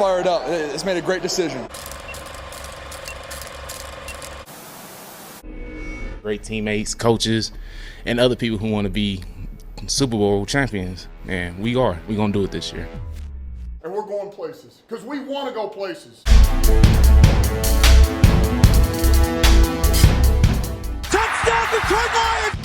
fired up. It's made a great decision. Great teammates, coaches, and other people who want to be Super Bowl champions. And we are. We're going to do it this year. And we're going places because we want to go places. Touchdown, Detroit Lions!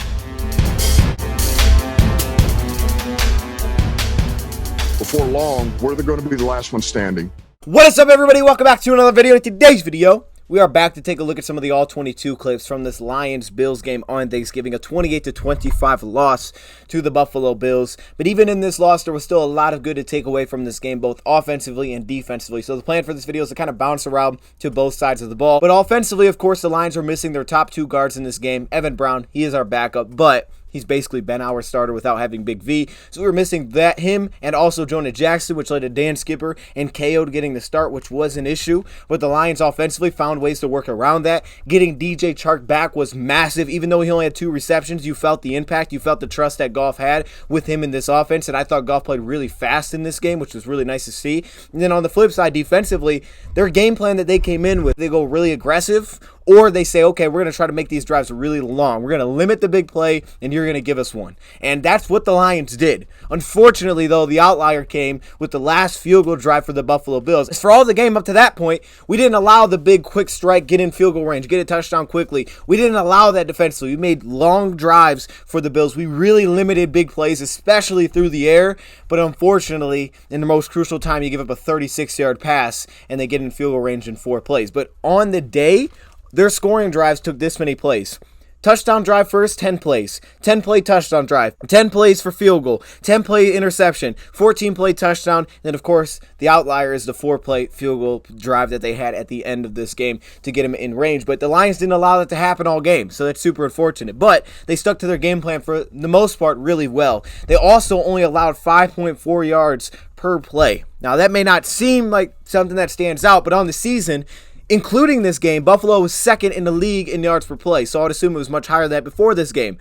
Before long, we're going to be the last one standing. What is up, everybody? Welcome back to another video. In today's video, we are back to take a look at some of the All-22 clips from this Lions-Bills game on Thanksgiving, a 28-25 loss to the Buffalo Bills. But even in this loss, there was still a lot of good to take away from this game, both offensively and defensively. So the plan for this video is to kind of bounce around to both sides of the ball. But offensively, of course, the Lions are missing their top two guards in this game. Evan Brown, he is our backup, but he's basically been our starter without having Big V. So we were missing him, and also Jonah Jackson, which led to Dan Skipper and KO getting the start, which was an issue. But the Lions offensively found ways to work around that. Getting DJ Chark back was massive. Even though he only had 2 receptions, you felt the impact. You felt the trust that Goff had with him in this offense. And I thought Goff played really fast in this game, which was really nice to see. And then on the flip side, defensively, their game plan that they came in with, they go really aggressive, or they say, okay, we're going to try to make these drives really long. We're going to limit the big play, and you're going to give us one. And that's what the Lions did. Unfortunately, though, the outlier came with the last field goal drive for the Buffalo Bills. As for all the game up to that point, we didn't allow the big quick strike, get in field goal range, get a touchdown quickly. We didn't allow that defensively. We made long drives for the Bills. We really limited big plays, especially through the air. But unfortunately, in the most crucial time, you give up a 36-yard pass, and they get in field goal range in 4 plays. But on the day, their scoring drives took this many plays. Touchdown drive first, 10 plays. 10-play touchdown drive. 10 plays for field goal. 10-play interception. 14-play touchdown. And, of course, the outlier is the 4-play field goal drive that they had at the end of this game to get him in range. But the Lions didn't allow that to happen all game, so that's super unfortunate. But they stuck to their game plan for the most part really well. They also only allowed 5.4 yards per play. Now, that may not seem like something that stands out, but on the season, including this game, Buffalo was second in the league in yards per play, so I'd assume it was much higher than that before this game.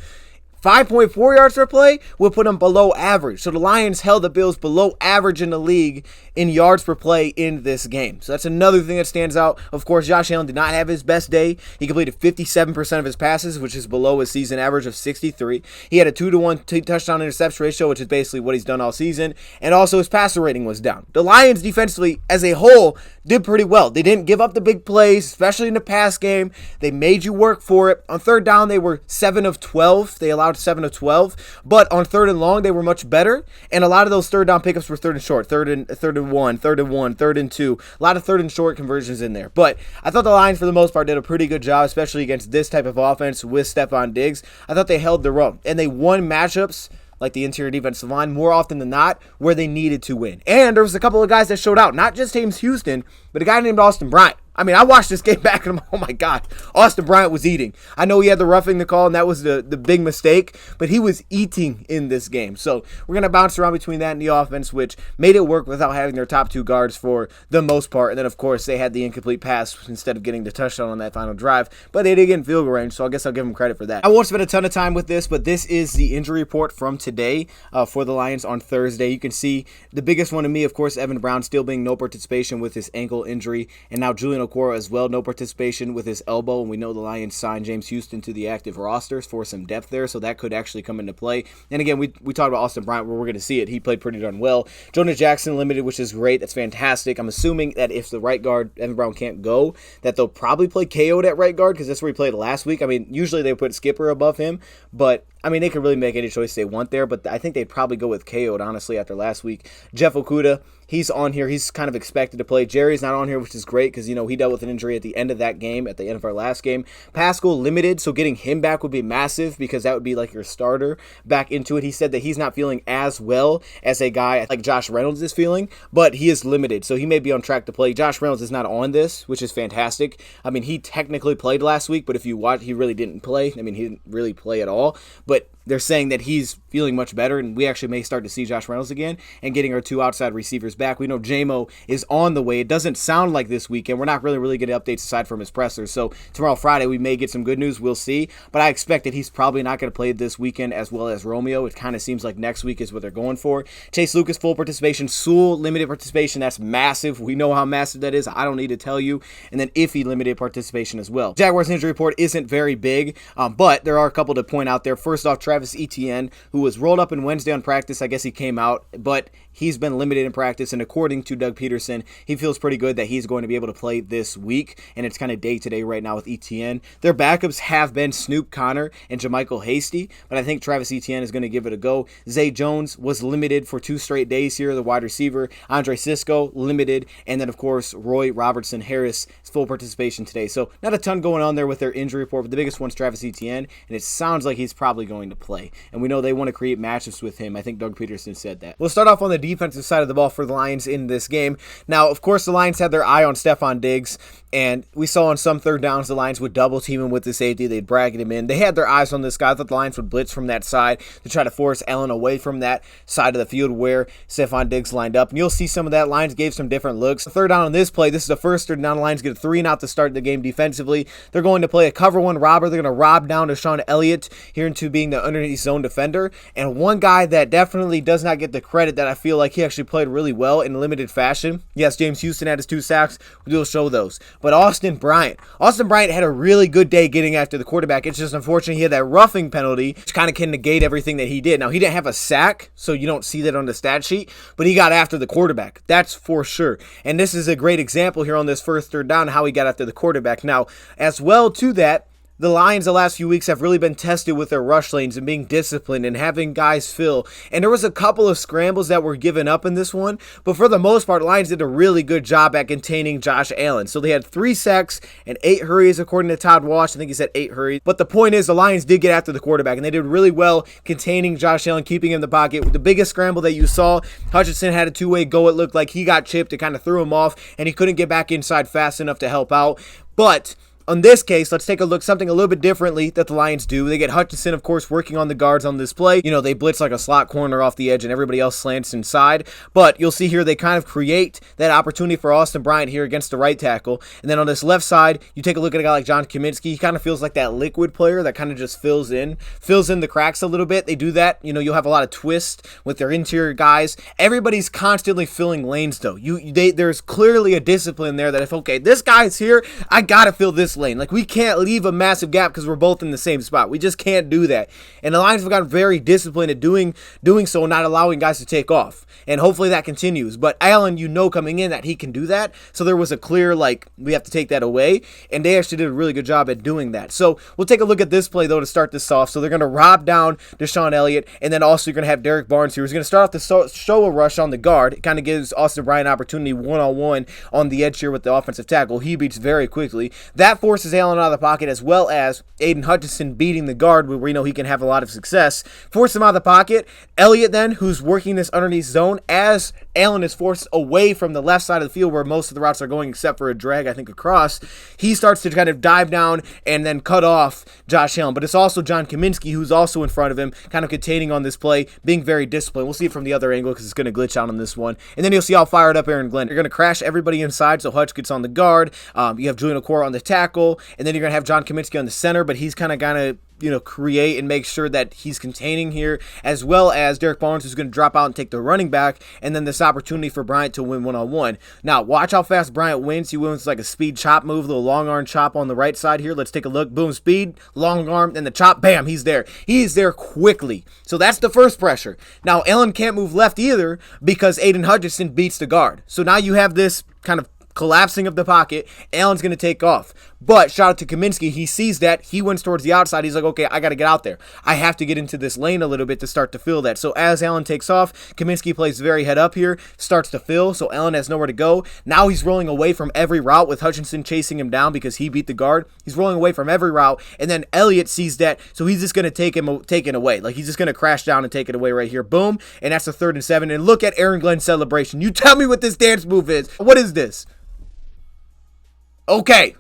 5.4 yards per play will put them below average. So the Lions held the Bills below average in the league in yards per play in this game. So that's another thing that stands out. Of course, Josh Allen did not have his best day. He completed 57% of his passes, which is below his season average of 63. He had a 2-to-1 touchdown interception ratio, which is basically what he's done all season. And also his passer rating was down. The Lions defensively as a whole did pretty well. They didn't give up the big plays, especially in the pass game. They made you work for it. On third down, they were 7 of 12. They allowed 7 of 12, but on third and long they were much better, and a lot of those third down pickups were third and short, third and 1, third and 1, third and 2, a lot of third and short conversions in there. But I thought the Lions for the most part did a pretty good job, especially against this type of offense with Stephon Diggs. I thought they held their own, and they won matchups like the interior defensive line more often than not where they needed to win. And there was a couple of guys that showed out, not just James Houston, but a guy named Austin Bryant. I mean, I watched this game back and I'm, oh my God, Austin Bryant was eating. I know he had the roughing the call, and that was the big mistake, but he was eating in this game. So we're going to bounce around between that and the offense, which made it work without having their top 2 guards for the most part. And then, of course, they had the incomplete pass instead of getting the touchdown on that final drive, but they did get in field goal range, so I guess I'll give them credit for that. I won't spend a ton of time with this, but this is the injury report from today for the Lions on Thursday. You can see the biggest one to me, of course, Evan Brown still being no participation with his ankle injury, and now Julian Okwara as well, no participation with his elbow, and we know the Lions signed James Houston to the active rosters for some depth there, so that could actually come into play. And again, we talked about Austin Bryant, where we're going to see it. He played pretty darn well. Jonah Jackson limited, which is great. That's fantastic. I'm assuming that if the right guard, Evan Brown, can't go, that they'll probably play KO'd at right guard, because that's where he played last week. I mean, usually they put Skipper above him, but I mean, they can really make any choice they want there, but I think they'd probably go with KO'd, honestly, after last week. Jeff Okudah, he's on here. He's kind of expected to play. Jerry's not on here, which is great because, you know, he dealt with an injury at the end of that game, at the end of our last game. Pascal limited, so getting him back would be massive because that would be like your starter back into it. He said that he's not feeling as well as a guy like Josh Reynolds is feeling, but he is limited, so he may be on track to play. Josh Reynolds is not on this, which is fantastic. I mean, he technically played last week, but if you watch, he really didn't play. I mean, he didn't really play at all, but they're saying that he's feeling much better, and we actually may start to see Josh Reynolds again and getting our 2 outside receivers back. We know J-Mo is on the way. It doesn't sound like this weekend. We're not really getting updates aside from his pressers. So tomorrow, Friday, we may get some good news. We'll see. But I expect that he's probably not going to play this weekend as well as Romeo. It kind of seems like next week is what they're going for. Chase Lucas, full participation. Sewell, limited participation. That's massive. We know how massive that is. I don't need to tell you. And then Iffy, limited participation as well. Jaguars injury report isn't very big, but there are a couple to point out there. First off, Travis Etienne, who was rolled up in Wednesday on practice. I guess he came out, but he's been limited in practice, and according to Doug Peterson, he feels pretty good that he's going to be able to play this week, and it's kind of day-to-day right now with Etienne. Their backups have been Snoop Connor and Jermichael Hasty, but I think Travis Etienne is going to give it a go. Zay Jones was limited for 2 straight days here, the wide receiver. Andre Sisco, limited, and then, of course, Roy Robertson Harris, full participation today. So not a ton going on there with their injury report, but the biggest one's Travis Etienne, and it sounds like he's probably going to play, and we know they want to create matchups with him. I think Doug Peterson said that. We'll start off on the defensive side of the ball for the Lions in this game. Now, of course, the Lions had their eye on Stephon Diggs, and we saw on some third downs the Lions would double team him with the safety. They'd bracket him in. They had their eyes on this guy. I thought the Lions would blitz from that side to try to force Allen away from that side of the field where Stephon Diggs lined up, and you'll see some of that. Lions gave some different looks. Third down on this play, this is the first third down. The Lions get a 3-and-out to start the game defensively. They're going to play a cover 1 robber. They're going to rob down Deshaun Elliott here into being the underneath zone defender, and one guy that definitely does not get the credit that I feel like he actually played really well in limited fashion. Yes, James Houston had his 2 sacks. We'll show those. But Austin Bryant had a really good day getting after the quarterback. It's just unfortunate he had that roughing penalty, which kind of can negate everything that he did. Now, he didn't have a sack, so you don't see that on the stat sheet, but he got after the quarterback. That's for sure. And this is a great example here on this first third down, how he got after the quarterback. Now, as well to that, the Lions the last few weeks have really been tested with their rush lanes and being disciplined and having guys fill. And there was a couple of scrambles that were given up in this one, but for the most part, Lions did a really good job at containing Josh Allen. So they had 3 sacks and 8 hurries according to Todd Walsh. I think he said 8 hurries. But the point is, the Lions did get after the quarterback, and they did really well containing Josh Allen, keeping him in the pocket. The biggest scramble that you saw, Hutchinson had a 2-way go. It looked like he got chipped. It kind of threw him off, and he couldn't get back inside fast enough to help out. But on this case, let's take a look something a little bit differently that the Lions do. They get Hutchinson, of course, working on the guards on this play. You know, they blitz like a slot corner off the edge and everybody else slants inside. But you'll see here they kind of create that opportunity for Austin Bryant here against the right tackle. And then on this left side, you take a look at a guy like John Kaminsky. He kind of feels like that liquid player that kind of just fills in the cracks a little bit. They do that. You know, you'll have a lot of twist with their interior guys. Everybody's constantly filling lanes, though. There's clearly a discipline there that if, okay, this guy's here, I got to fill this lane. Like, we can't leave a massive gap because we're both in the same spot. We just can't do that. And the Lions have gotten very disciplined at doing so, not allowing guys to take off. And hopefully that continues. But Allen, you know coming in that he can do that. So there was a clear, like, we have to take that away. And they actually did a really good job at doing that. So we'll take a look at this play, though, to start this off. So they're going to rob down Deshaun Elliott. And then also you're going to have Derek Barnes here, who's going to start off the show a rush on the guard. It kind of gives Austin Bryant an opportunity one-on-one on the edge here with the offensive tackle. He beats very quickly. That forces Allen out of the pocket, as well as Aiden Hutchinson beating the guard, where we know he can have a lot of success. Force him out of the pocket. Elliott then, who's working this underneath zone, as Allen is forced away from the left side of the field where most of the routes are going except for a drag, I think, across. He starts to kind of dive down and then cut off Josh Allen. But it's also John Kaminsky who's also in front of him, kind of containing on this play, being very disciplined. We'll see it from the other angle because it's going to glitch out on this one. And then you'll see how fired up Aaron Glenn. You're going to crash everybody inside, so Hutch gets on the guard. You have Julian Okoro on the tackle, and then you're going to have John Kaminsky on the center, but he's kind of create and make sure that he's containing here, as well as Derek Barnes, who's going to drop out and take the running back, and then this opportunity for Bryant to win one-on-one. Now, watch how fast Bryant wins. He wins like a speed chop move, a little long arm chop on the right side here. Let's take a look. Boom, speed, long arm, and the chop, bam, he's there. He's there quickly. So that's the first pressure. Now, Allen can't move left either because Aiden Hutchinson beats the guard. So now you have this kind of collapsing of the pocket. Allen's going to take off. But shout out to Kaminsky. He sees that. He wins towards the outside. He's like, okay, I got to get out there. I have to get into this lane a little bit to start to fill that. So as Allen takes off, Kaminsky plays very head up here, starts to fill. So Allen has nowhere to go. Now he's rolling away from every route with Hutchinson chasing him down because he beat the guard. He's rolling away from every route. And then Elliott sees that. So he's just going to take it away. Like, he's just going to crash down and take it away right here. Boom. And that's a 3rd and 7. And look at Aaron Glenn's celebration. You tell me what this dance move is. What is this? Okay,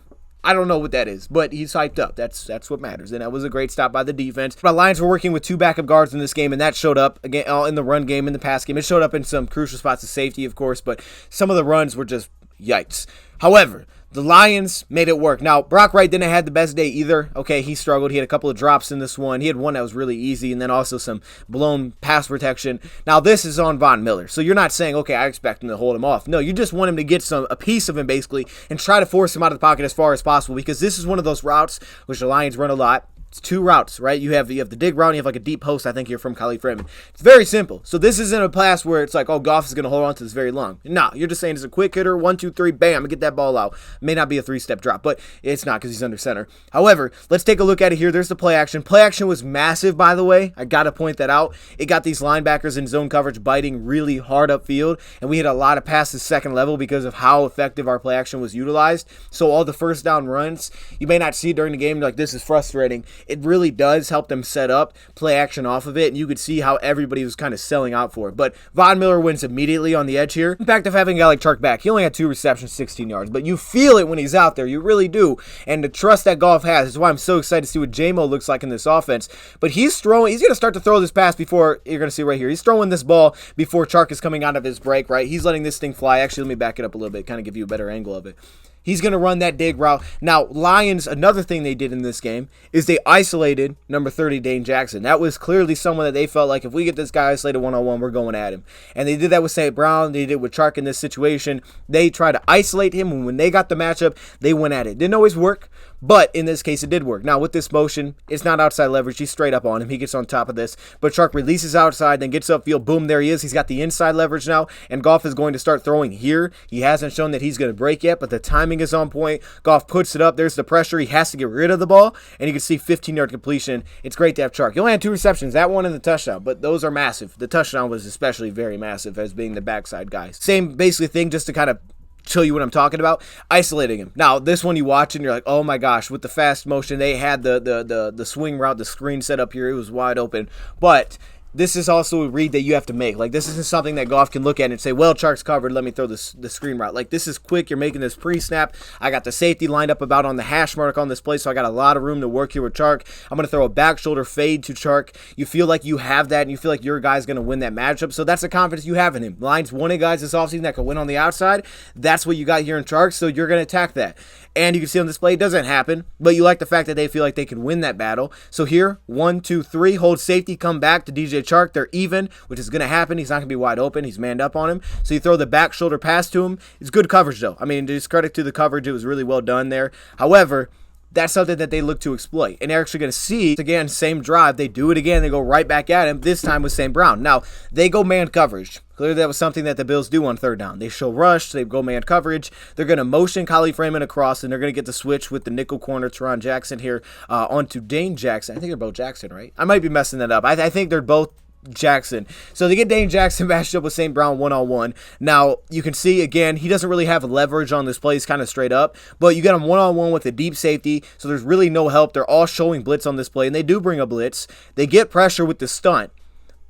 I don't know what that is, but he's hyped up. That's what matters, and that was a great stop by the defense. But Lions were working with 2 backup guards in this game, and that showed up again in the run game, in the pass game. It showed up in some crucial spots of safety, of course, but some of the runs were just yikes. However, the Lions made it work. Now, Brock Wright didn't have the best day either. Okay, he struggled. He had a couple of drops in this one. He had one that was really easy, and then also some blown pass protection. Now, this is on Von Miller. So you're not saying, okay, I expect him to hold him off. No, you just want him to get a piece of him, basically, and try to force him out of the pocket as far as possible, because this is one of those routes which the Lions run a lot. It's 2 routes, right? You have the dig route, and you have like a deep post, I think, here from Khalif Raymond. It's very simple. So this isn't a pass where it's like, oh, Goff is going to hold on to this very long. No, you're just saying it's a quick hitter, 1, 2, 3, bam, and get that ball out. May not be a 3-step drop, but it's not because he's under center. However, let's take a look at it here. There's the play action. Play action was massive, by the way. I got to point that out. It got these linebackers in zone coverage biting really hard upfield, and we hit a lot of passes second level because of how effective our play action was utilized. So all the first down runs, you may not see during the game, like, this is frustrating. It really does help them set up play action off of it, and you could see how everybody was kind of selling out for it. But Von Miller wins immediately on the edge here. In fact, of having a guy like Chark back, he only had 2 receptions, 16 yards, but you feel it when he's out there. You really do. And the trust that Goff has is why I'm so excited to see what J-Mo looks like in this offense. But he's going to start to throw this pass before, you're going to see right here, he's throwing this ball before Chark is coming out of his break, right? He's letting this thing fly. Actually, let me back it up a little bit, kind of give you a better angle of it. He's going to run that dig route. Now, Lions, another thing they did in this game is they isolated number 30, Dane Jackson. That was clearly someone that they felt like if we get this guy isolated one-on-one, we're going at him. And they did that with St. Brown. They did it with Chark in this situation. They tried to isolate him, and when they got the matchup, they went at it. Didn't always work, but in this case, it did work. Now, with this motion, it's not outside leverage. He's straight up on him. He gets on top of this. But Chark releases outside, then gets upfield. Boom, there he is. He's got the inside leverage now, and Goff is going to start throwing here. He hasn't shown that he's going to break yet, but the timing is on point. Goff puts it up. There's the pressure. He has to get rid of the ball, and you can see 15-yard completion. It's great to have Chark. He only had 2 receptions, that one and the touchdown, but those are massive. The touchdown was especially very massive as being the backside guy. Same basically thing, just to kind of show you what I'm talking about, isolating him. Now, this one you watch and you're like, oh my gosh, with the fast motion, they had the swing route, the screen set up here. It was wide open, but this is also a read that you have to make. Like, this isn't something that Goff can look at and say, well, Chark's covered, let me throw the screen route. Like, this is quick. You're making this pre-snap. I got the safety lined up about on the hash mark on this play, so I got a lot of room to work here with Chark. I'm going to throw a back shoulder fade to Chark. You feel like you have that, and you feel like your guy's going to win that matchup, so that's the confidence you have in him. Lions wanted guys this offseason that could win on the outside. That's what you got here in Chark, so you're going to attack that. And you can see on this play, it doesn't happen, but you like the fact that they feel like they can win that battle. So here, 1, 2, 3, hold safety, come back to DJ Chark. They're even, which is going to happen. He's not going to be wide open. He's manned up on him. So you throw the back shoulder pass to him. It's good coverage, though. I mean, just credit to the coverage. It was really well done there. However, that's something that they look to exploit. And they're actually going to see, again, same drive. They do it again. They go right back at him, this time with St. Brown. Now, they go man coverage. Clearly, that was something that the Bills do on third down. They show rush. They go man coverage. They're going to motion Khalif Raymond across, and they're going to get the switch with the nickel corner, Teron Jackson here, onto Dane Jackson. I think they're both Jackson, right? I might be messing that up. I think they're both Jackson. So they get Dane Jackson matched up with St. Brown one-on-one. Now, you can see, again, he doesn't really have leverage on this play. He's kind of straight up. But you get him one-on-one with a deep safety, so there's really no help. They're all showing blitz on this play, and they do bring a blitz. They get pressure with the stunt.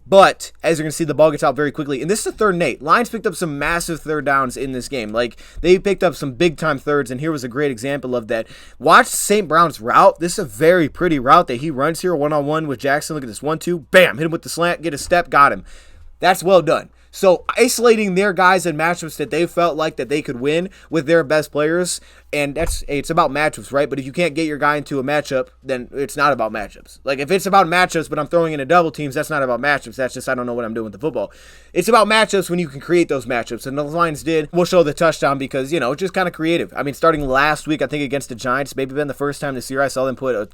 But, as you're going to see, the ball gets out very quickly. And this is a 3rd and 8. Lions picked up some massive third downs in this game. Like, they picked up some big-time thirds, and here was a great example of that. Watch St. Brown's route. This is a very pretty route that he runs here one-on-one with Jackson. Look at this. 1-2. Bam. Hit him with the slant. Get a step. Got him. That's well done. So, isolating their guys in matchups that they felt like that they could win with their best players, and it's about matchups, right? But if you can't get your guy into a matchup, then it's not about matchups. Like, if it's about matchups, but I'm throwing in a double teams, that's not about matchups. That's just, I don't know what I'm doing with the football. It's about matchups when you can create those matchups, and the Lions did. We'll show the touchdown because, you know, it's just kind of creative. I mean, starting last week, I think against the Giants, maybe been the first time this year I saw them put a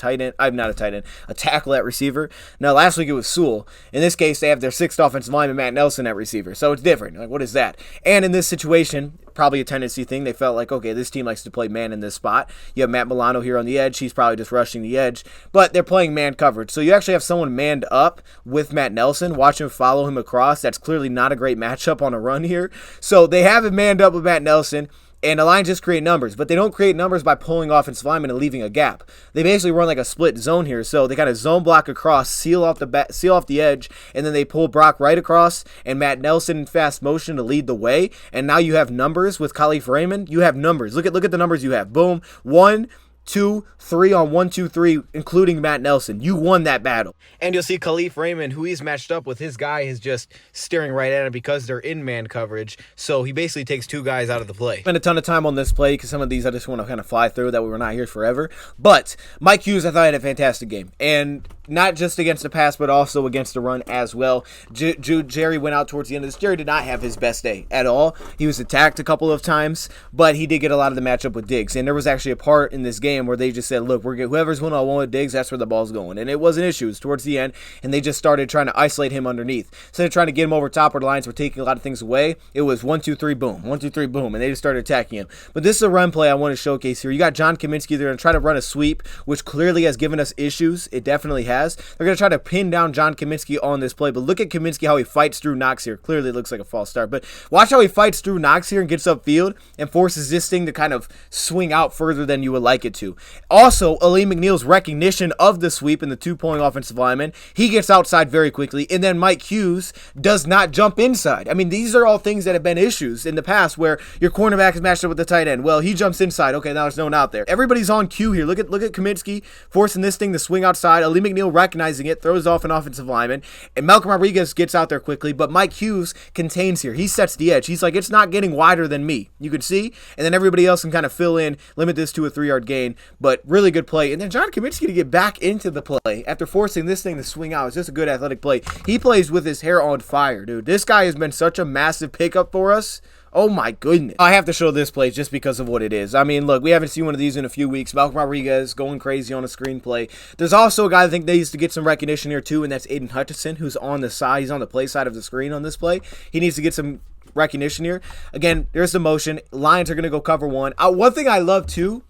tackle at receiver. Now, last week it was Sewell. In this case, they have their 6th offensive lineman, Matt Nelson, at receiver. So it's different. Like, what is that? And in this situation, probably a tendency thing. They felt like, okay, this team likes to play man in this spot. You have Matt Milano here on the edge. He's probably just rushing the edge. But they're playing man coverage. So you actually have someone manned up with Matt Nelson. Watch him follow him across. That's clearly not a great matchup on a run here. So they have him manned up with Matt Nelson. And the Lions just create numbers, but they don't create numbers by pulling offensive linemen and leaving a gap. They basically run like a split zone here, so they kind of zone block across, seal off the edge, and then they pull Brock right across, and Matt Nelson in fast motion to lead the way. And now you have numbers with Khalif Raymond. You have numbers. Look at the numbers you have. Boom, 1, 2, 3 on 1, 2, 3, including Matt Nelson. You won that battle. And you'll see Khalif Raymond, who he's matched up with, his guy is just staring right at him because they're in man coverage. So he basically takes 2 guys out of the play. Spent a ton of time on this play because some of these I just want to kind of fly through that we were not here forever. But Mike Hughes, I thought, had a fantastic game. And not just against the pass, but also against the run as well. Jerry went out towards the end of this. Jerry did not have his best day at all. He was attacked a couple of times, but he did get a lot of the matchup with Diggs. And there was actually a part in this game where they just said, look, whoever's one-on-one with Diggs, that's where the ball's going. And it was an issue. It was towards the end, and they just started trying to isolate him underneath. Instead of trying to get him over top where the Lions were taking a lot of things away, it was 1, 2, 3, boom, 1, 2, 3, boom, and they just started attacking him. But this is a run play I want to showcase here. You got John Kaminsky. They're going to try to run a sweep, which clearly has given us issues. It definitely has. They're going to try to pin down John Kaminsky on this play, but look at Kaminsky, how he fights through Knox here. Clearly it looks like a false start, but watch how he fights through Knox here and gets upfield and forces this thing to kind of swing out further than you would like it to. Also, Ali McNeil's recognition of the sweep and the 2-point offensive lineman, he gets outside very quickly, and then Mike Hughes does not jump inside. I mean, these are all things that have been issues in the past where your cornerback is matched up with the tight end. Well, he jumps inside. Okay, now there's no one out there. Everybody's on cue here. Look at Kaminsky forcing this thing to swing outside. Ali McNeil recognizing it, throws off an offensive lineman, and Malcolm Rodriguez gets out there quickly, but Mike Hughes contains here. He sets the edge. He's like, it's not getting wider than me. You can see, and then everybody else can kind of fill in, limit this to a 3-yard gain, but really good play. And then John Kaminsky to get back into the play after forcing this thing to swing out. It's just a good athletic play. He plays with his hair on fire, dude. This guy has been such a massive pickup for us. Oh my goodness. I have to show this play just because of what it is. I mean, look, we haven't seen one of these in a few weeks. Malcolm Rodriguez going crazy on a screenplay. There's also a guy I think needs to get some recognition here too, and that's Aiden Hutchinson, who's on the side. He's on the play side of the screen on this play. He needs to get some recognition here. Again, there's the motion. Lions are going to go cover 1. One thing I love too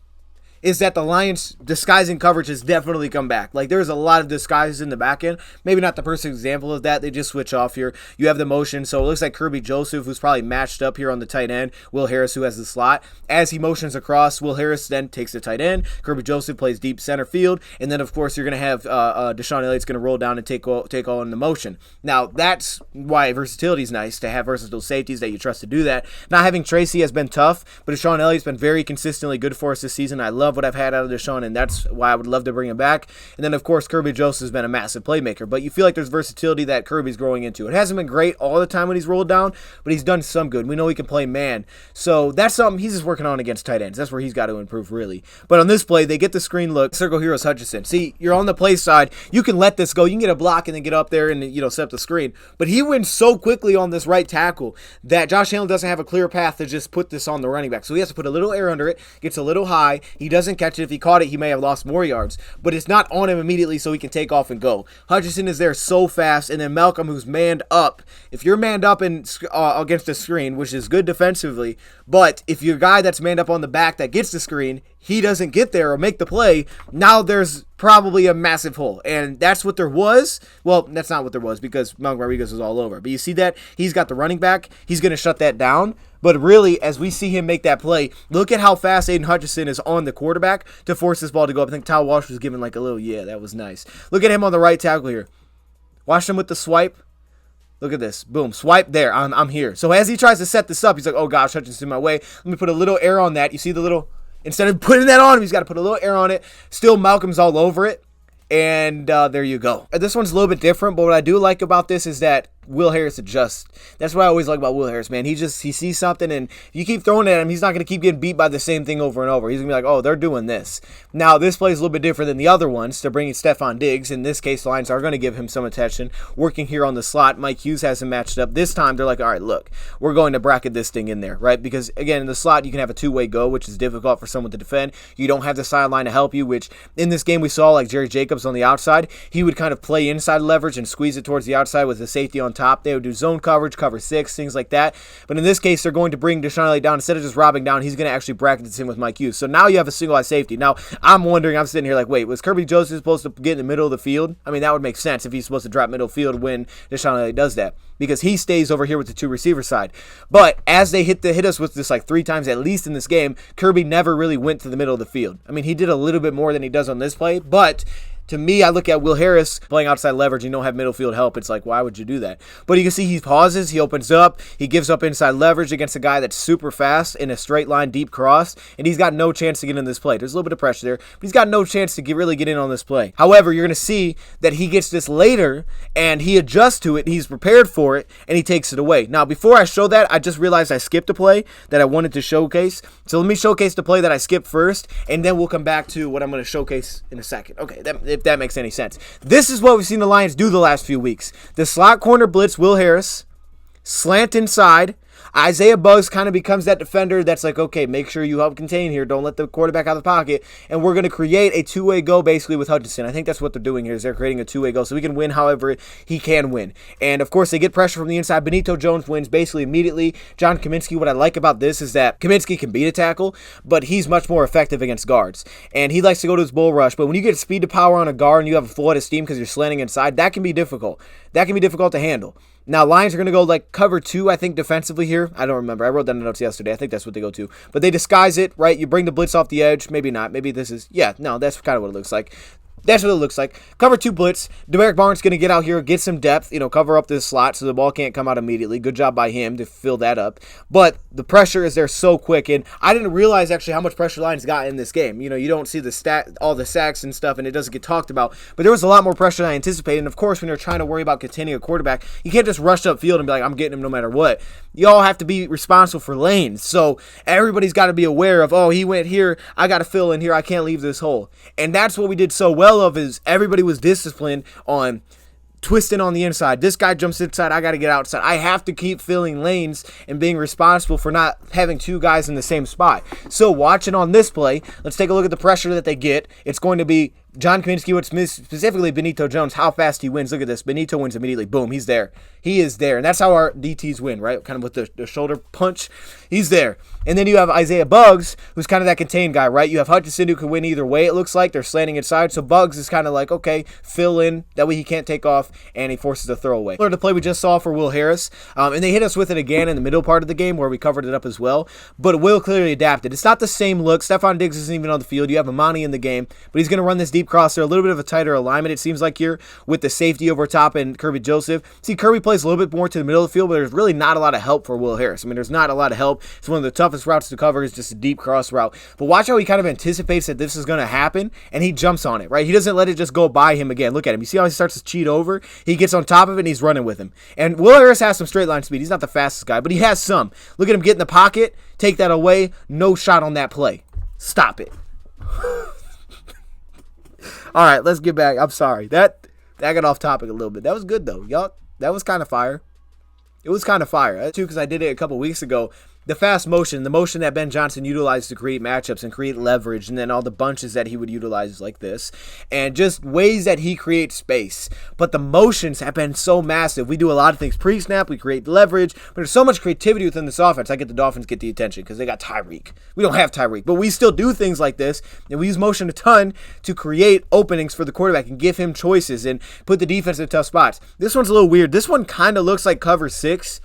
is that the Lions' disguising coverage has definitely come back. Like, there's a lot of disguises in the back end. Maybe not the perfect example of that. They just switch off here. You have the motion, so it looks like Kirby Joseph, who's probably matched up here on the tight end. Will Harris, who has the slot. As he motions across, Will Harris then takes the tight end. Kirby Joseph plays deep center field. And then, of course, you're going to have Deshaun Elliott's going to roll down and take all in the motion. Now, that's why versatility is nice, to have versatile safeties that you trust to do that. Not having Tracy has been tough, but Deshaun Elliott's been very consistently good for us this season. I love what I've had out of Deshaun, and that's why I would love to bring him back. And then, of course, Kirby Joseph has been a massive playmaker, but you feel like there's versatility that Kirby's growing into. It hasn't been great all the time when he's rolled down, but he's done some good. We know he can play man, so that's something he's just working on against tight ends. That's where he's got to improve, really. But on this play, they get the screen look. Circle Heroes Hutchinson. See, you're on the play side. You can let this go. You can get a block and then get up there and, set up the screen. But he wins so quickly on this right tackle that Josh Allen doesn't have a clear path to just put this on the running back. So he has to put a little air under it, gets a little high. He doesn't catch it. If he caught it, he may have lost more yards. But it's not on him immediately so he can take off and go. Hutchinson is there so fast. And then Malcolm, who's manned up. If you're manned up against the screen, which is good defensively, but if you're a guy that's manned up on the back that gets the screen, he doesn't get there or make the play, now there's probably a massive hole. And that's what there was. Well, that's not what there was because Malcolm Rodriguez was all over. But you see that? He's got the running back. He's going to shut that down. But really, as we see him make that play, look at how fast Aiden Hutchinson is on the quarterback to force this ball to go up. I think Tyler Walsh was giving like a little, yeah, that was nice. Look at him on the right tackle here. Watch him with the swipe. Look at this. Boom. Swipe there. I'm here. So as he tries to set this up, he's like, oh gosh, Hutchinson in my way. Let me put a little air on that. You see the little... Instead of putting that on him, he's got to put a little air on it. Still, Malcolm's all over it. And there you go. This one's a little bit different, but what I do like about this is that Will Harris adjusts. That's what I always like about Will Harris, man. He sees something, and if you keep throwing at him, he's not going to keep getting beat by the same thing over and over. He's going to be like, oh, they're doing this. Now, this play is a little bit different than the other ones to bring in Stephon Diggs. In this case, the Lions are going to give him some attention. Working here on the slot, Mike Hughes has him matched up. This time, they're like, all right, look, we're going to bracket this thing in there, right? Because, again, in the slot, you can have a two-way go, which is difficult for someone to defend. You don't have the sideline to help you, which in this game we saw, like Jerry Jacobs on the outside, he would kind of play inside leverage and squeeze it towards the outside with the safety on top. They would do zone coverage, cover 6, things like that. But in this case, they're going to bring Deshaun Elliott down. Instead of just robbing down, he's going to actually bracket this in with Mike Hughes. So now you have a single eye safety. Now, I'm sitting here like, wait, was Kirby Joseph supposed to get in the middle of the field? I mean, that would make sense if he's supposed to drop middle field when Deshaun Elliott does that, because he stays over here with the two receiver side. But as they hit us with this like 3 times at least in this game, Kirby never really went to the middle of the field. I mean, he did a little bit more than he does on this play, but To me, I look at Will Harris playing outside leverage. You don't have middle field help. It's like, why would you do that? But you can see he pauses. He opens up. He gives up inside leverage against a guy that's super fast in a straight line deep cross. And he's got no chance to get in this play. There's a little bit of pressure there, but he's got no chance to really get in on this play. However, you're going to see that he gets this later and he adjusts to it. He's prepared for it and he takes it away. Now, before I show that, I just realized I skipped a play that I wanted to showcase. So let me showcase the play that I skipped first, and then we'll come back to what I'm going to showcase in a second. Okay, if that makes any sense. This is what we've seen the Lions do the last few weeks. The slot corner blitz, Will Harris, slant inside. Isaiah Buggs kind of becomes that defender that's like, okay, make sure you help contain here. Don't let the quarterback out of the pocket. And we're going to create a two-way go basically with Hutchinson. I think that's what they're doing here is they're creating a two-way go so we can win however he can win. And, of course, they get pressure from the inside. Benito Jones wins basically immediately. John Kaminsky, what I like about this is that Kaminsky can beat a tackle, but he's much more effective against guards. And he likes to go to his bull rush. But when you get speed to power on a guard and you have a full head of steam because you're slanting inside, that can be difficult. That can be difficult to handle. Now, Lions are going to go like cover 2, I think, defensively here. I don't remember. I wrote that in the notes yesterday. I think that's what they go to. But they disguise it, right? You bring the blitz off the edge. Maybe not. Maybe this is, yeah, no, that's kind of what it looks like. That's what it looks like. Cover 2 blitz. Demaric Barnes going to get out here, get some depth, cover up this slot so the ball can't come out immediately. Good job by him to fill that up. But the pressure is there so quick, and I didn't realize actually how much pressure Lions got in this game. You don't see all the sacks and stuff, and it doesn't get talked about. But there was a lot more pressure than I anticipated. And of course, when you're trying to worry about containing a quarterback, you can't just rush upfield and be like, I'm getting him no matter what. You all have to be responsible for lanes. So everybody's got to be aware of, oh, he went here, I got to fill in here, I can't leave this hole. And that's what we did so well of is everybody was disciplined on twisting on the inside. This guy jumps inside, I got to get outside. I have to keep filling lanes and being responsible for not having 2 guys in the same spot. So watching on this play, let's take a look at the pressure that they get. It's going to be John Kaminsky, specifically Benito Jones, how fast he wins. Look at this. Benito wins immediately. Boom, he's there. He is there. And that's how our DTs win, right? Kind of with the shoulder punch. He's there. And then you have Isaiah Buggs, who's kind of that contained guy, right? You have Hutchinson, who can win either way, it looks like. They're slanting inside. So Buggs is kind of like, okay, fill in. That way he can't take off, and he forces a throwaway. The play we just saw for Will Harris. And they hit us with it again in the middle part of the game where we covered it up as well. But Will clearly adapted. It's not the same look. Stephon Diggs isn't even on the field. You have Amani in the game. But he's going to run this deep cross there. A little bit of a tighter alignment, it seems like here, with the safety over top and Kirby Joseph. See, Kirby plays a little bit more to the middle of the field, but there's really not a lot of help for Will Harris. I mean, there's not a lot of help. It's one of the toughest routes to cover. It's just a deep cross route. But watch how he kind of anticipates that this is going to happen, and he jumps on it, right? He doesn't let it just go by him again. Look at him. You see how he starts to cheat over? He gets on top of it, and he's running with him. And Will Harris has some straight line speed. He's not the fastest guy, but he has some. Look at him get in the pocket, take that away. No shot on that play. Stop it. All right, let's get back. I'm sorry. That got off topic a little bit. That was good, though. Y'all, that was kind of fire. It was kind of fire, too, because I did it a couple weeks ago. The fast motion, the motion that Ben Johnson utilized to create matchups and create leverage, and then all the bunches that he would utilize like this, and just ways that he creates space. But the motions have been so massive. We do a lot of things pre-snap, we create leverage, but there's so much creativity within this offense. I get the Dolphins get the attention because they got Tyreek. We don't have Tyreek, but we still do things like this, and we use motion a ton to create openings for the quarterback and give him choices and put the defense in tough spots. This one's a little weird. This one kind of looks like cover 6.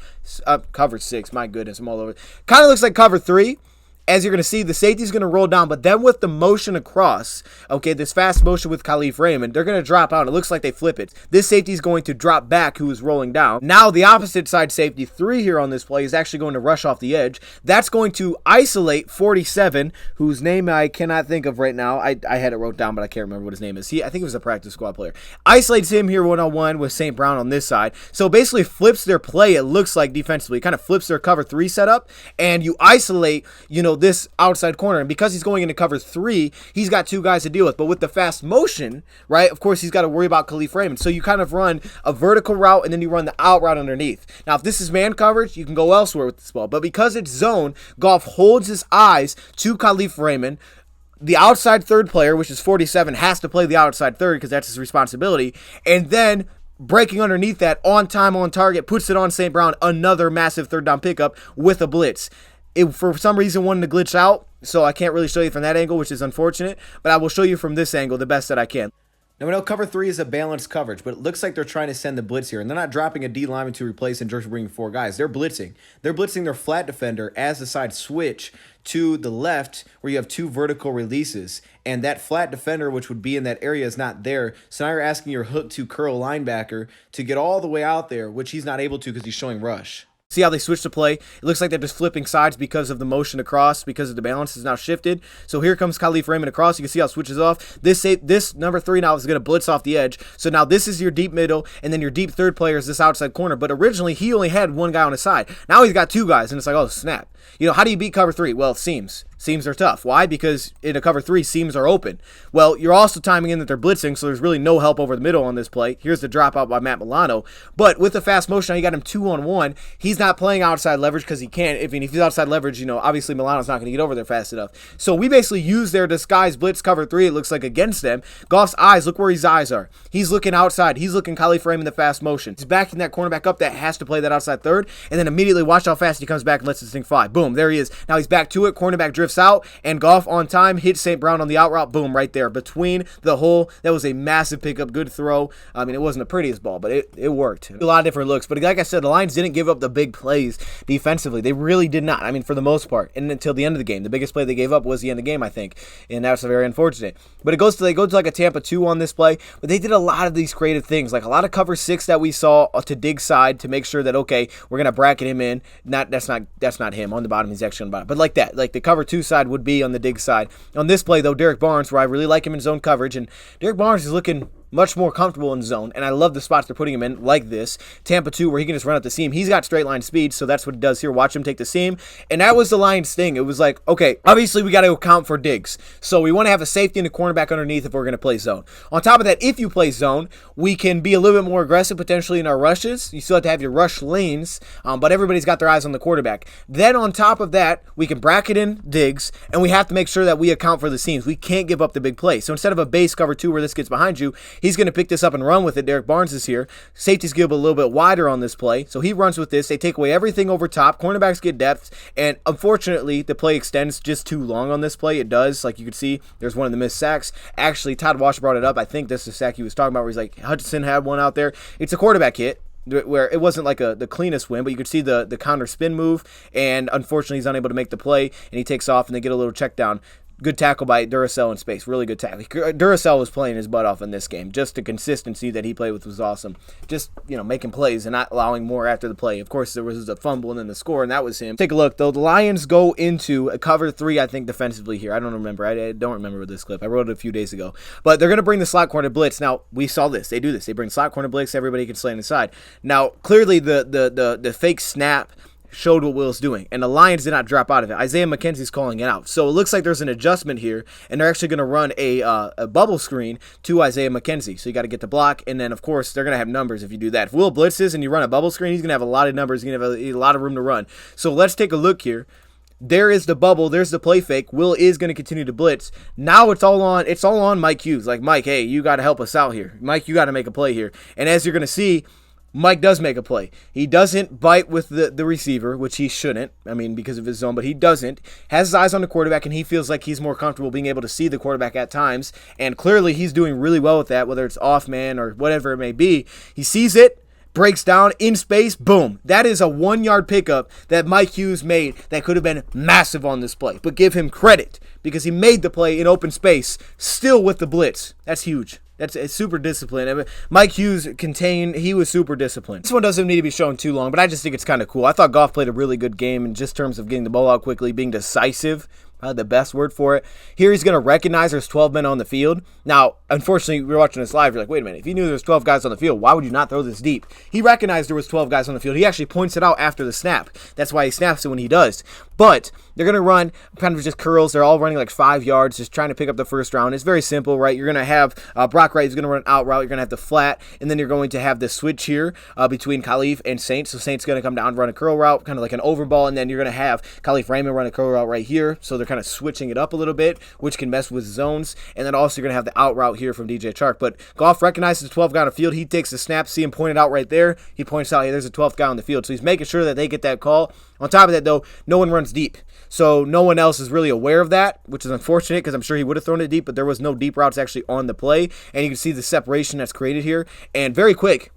Cover 6, my goodness, I'm all over. Kind of looks like cover 3. As you're going to see, the safety's going to roll down, but then with the motion across, okay, this fast motion with Khalif Raymond, they're going to drop out. It looks like they flip it. This safety's going to drop back, who is rolling down. Now, the opposite side safety, 3 here on this play, is actually going to rush off the edge. That's going to isolate 47, whose name I cannot think of right now. I had it wrote down, but I can't remember what his name is. I think he was a practice squad player. Isolates him here one-on-one with St. Brown on this side. So basically flips their play, it looks like, defensively. Kind of flips their cover 3 setup, and you isolate, this outside corner, and because he's going into cover 3, he's got 2 guys to deal with. But with the fast motion, right, of course he's got to worry about Khalif Raymond. So you kind of run a vertical route and then you run the out route underneath. Now if this is man coverage, you can go elsewhere with this ball, but because it's zone, Goff holds his eyes to Khalif Raymond. The outside third player, which is 47, has to play the outside third because that's his responsibility, and then breaking underneath that, on time, on target, puts it on St. Brown, another massive third down pickup with a blitz. It, for some reason, wanted to glitch out, so I can't really show you from that angle, which is unfortunate, but I will show you from this angle the best that I can. Now, we know cover 3 is a balanced coverage, but it looks like they're trying to send the blitz here. And they're not dropping a D lineman to replace and just bringing 4 guys. They're blitzing. They're blitzing their flat defender as the side switch to the left where you have 2 vertical releases. And that flat defender, which would be in that area, is not there. So now you're asking your hook to curl linebacker to get all the way out there, which he's not able to because he's showing rush. See how they switch to play? It looks like they're just flipping sides because of the motion across, because of the balance is now shifted. So here comes Khalif Raymond across. You can see how it switches off. This number 3 now is going to blitz off the edge. So now this is your deep middle, and then your deep third player is this outside corner. But originally, he only had 1 guy on his side. Now he's got 2 guys, and it's like, oh, snap. You know, how do you beat cover 3? Well, seams. Seams are tough. Why? Because in a cover 3, seams are open. Well, you're also timing in that they're blitzing, so there's really no help over the middle on this play. Here's the dropout by Matt Milano. But with the fast motion, now you got him 2-on-1. He's not playing outside leverage because he can't. If he's outside leverage, you know, obviously Milano's not going to get over there fast enough. So we basically use their disguise blitz cover 3, it looks like, against them. Goff's eyes, look where his eyes are. He's looking outside. He's looking Khalif Raymond the fast motion. He's backing that cornerback up that has to play that outside third, and then immediately watch how fast he comes back and lets this thing fly. Boom, there he is. Now he's back to it. Cornerback drifts out, and Goff on time hits St. Brown on the out route. Boom, right there between the hole. That was a massive pickup. Good throw. I mean, it wasn't the prettiest ball, but it worked. A lot of different looks. But like I said, the Lions didn't give up the big plays defensively. They really did not. I mean, for the most part. And until the end of the game. The biggest play they gave up was the end of the game, I think. And that's very unfortunate. But they go to like a Tampa 2 on this play. But they did a lot of these creative things. Like a lot of cover 6 that we saw to dig side to make sure that, okay, we're going to bracket him in. That's not him. On the bottom, he's actually on the bottom. But like that. Like the cover 2 side would be on the dig side. On this play, though, Derek Barnes, where I really like him in zone coverage, and Derek Barnes is looking much more comfortable in zone, and I love the spots they're putting him in, like this. Tampa 2, where he can just run up the seam. He's got straight line speed, so that's what he does here. Watch him take the seam, and that was the Lions' thing. It was like, okay, obviously we got to account for digs, so we want to have a safety and a cornerback underneath if we're going to play zone. On top of that, if you play zone, we can be a little bit more aggressive potentially in our rushes. You still have to have your rush lanes, but everybody's got their eyes on the quarterback. Then on top of that, we can bracket in digs, and we have to make sure that we account for the seams. We can't give up the big play. So instead of a base cover 2 where this gets behind you, he's going to pick this up and run with it. Derek Barnes is here. Safeties give a little bit wider on this play, so he runs with this. They take away everything over top. Cornerbacks get depth, and unfortunately, the play extends just too long on this play. It does. Like you can see, there's one of the missed sacks. Actually, Todd Washer brought it up. I think this is the sack he was talking about where he's like, Hutchinson had one out there. It's a quarterback hit where it wasn't like the cleanest win, but you could see the counter spin move, and unfortunately, he's unable to make the play, and he takes off, and they get a little check down. Good tackle by Duracell in space. Really good tackle. Duracell was playing his butt off in this game. Just the consistency that he played with was awesome. Just, making plays and not allowing more after the play. Of course, there was a fumble and then the score, and that was him. Take a look, though. The Lions go into a cover 3, I think, defensively here. I don't remember. I don't remember this clip. I wrote it a few days ago. But they're going to bring the slot corner blitz. Now, we saw this. They do this. They bring slot corner blitz. Everybody can slay inside. Now, clearly, the fake snap showed what Will's doing, and the Lions did not drop out of it. Isaiah McKenzie's calling it out. So it looks like there's an adjustment here, and they're actually going to run a bubble screen to Isaiah McKenzie. So you got to get the block, and then, of course, they're going to have numbers if you do that. If Will blitzes and you run a bubble screen, he's going to have a lot of numbers. He's going to have a lot of room to run. So let's take a look here. There is the bubble. There's the play fake. Will is going to continue to blitz. Now it's all on Mike Hughes. Like, Mike, hey, you got to help us out here. Mike, you got to make a play here. And as you're going to see, Mike does make a play. He doesn't bite with the receiver, which he shouldn't, because of his zone, but he doesn't. Has his eyes on the quarterback, and he feels like he's more comfortable being able to see the quarterback at times, and clearly he's doing really well with that, whether it's off man or whatever it may be. He sees it, breaks down in space, boom. That is a 1-yard pickup that Mike Hughes made that could have been massive on this play, but give him credit because he made the play in open space, still with the blitz. That's huge. That's super disciplined. Mike Hughes he was super disciplined. This one doesn't need to be shown too long, but I just think it's kind of cool. I thought Goff played a really good game in just terms of getting the ball out quickly, being decisive. Probably the best word for it. Here he's going to recognize there's 12 men on the field. Now, unfortunately, we're watching this live. You're like, wait a minute. If you knew there was 12 guys on the field, why would you not throw this deep? He recognized there was 12 guys on the field. He actually points it out after the snap. That's why he snaps it when he does. But they're going to run kind of just curls. They're all running like 5 yards, just trying to pick up the first round. It's very simple, right? You're going to have Brock Wright is going to run an out route. You're going to have the flat, and then you're going to have the switch here between Khalif and Saints. So Saints going to come down, run a curl route, kind of like an over ball, and then you're going to have Khalif Raymond run a curl route right here. So they're kind of switching it up a little bit, which can mess with zones. And then also you're going to have the out route here from DJ Chark. But Goff recognizes the 12th guy on the field. He takes the snap, see him pointed out right there. He points out, hey, there's a 12th guy on the field. So he's making sure that they get that call. On top of that, though, no one runs deep. So no one else is really aware of that, which is unfortunate because I'm sure he would have thrown it deep, but there was no deep routes actually on the play. And you can see the separation that's created here. And very quickly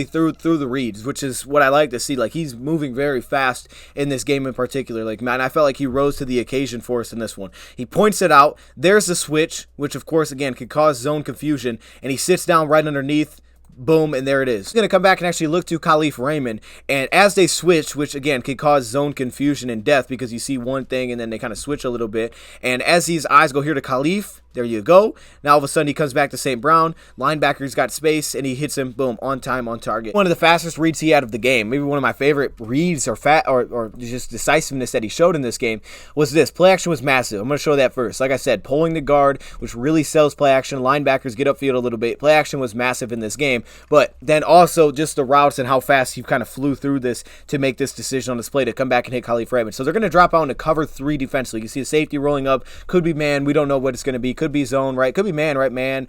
through the reads, which is what I like to see. Like, he's moving very fast in this game in particular. Like, man, I felt like he rose to the occasion for us in this one. He points it out. There's the switch, which of course, again, could cause zone confusion. And he sits down right underneath. Boom, and there it is. He's going to come back and actually look to Khalif Raymond, and as they switch, which again could cause zone confusion and death because you see one thing and then they kind of switch a little bit, and as these eyes go here to Khalif, there you go. Now all of a sudden he comes back to St. Brown, linebacker's got space, and he hits him, boom, on time, on target. One of the fastest reads he had of the game, maybe one of my favorite reads or just decisiveness that he showed in this game was this. Play action was massive. I'm going to show that first. Like I said, pulling the guard, which really sells play action. Linebackers get upfield a little bit. Play action was massive in this game. But then also just the routes and how fast he kind of flew through this to make this decision on this play to come back and hit Khalif Raymond. So they're going to drop out into cover 3 defensively. You see a safety rolling up. Could be man. We don't know what it's going to be. Could be zone, right? Could be man, right? Man.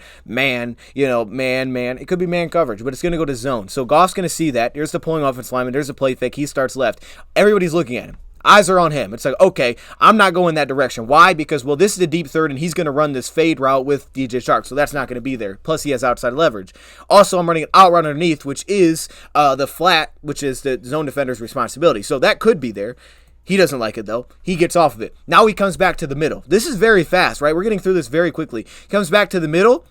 It could be man coverage, but it's going to go to zone. So Goff's going to see that. Here's the pulling offensive lineman. There's a play fake. He starts left. Everybody's looking at him. Eyes are on him. It's like, okay, I'm not going that direction. Why? Because, well, this is a deep third, and he's going to run this fade route with DJ Chark, so that's not going to be there. Plus, he has outside leverage. Also, I'm running an out route underneath, which is the flat, which is the zone defender's responsibility. So that could be there. He doesn't like it, though. He gets off of it. Now he comes back to the middle. This is very fast, right? We're getting through this very quickly. He comes back to the middle.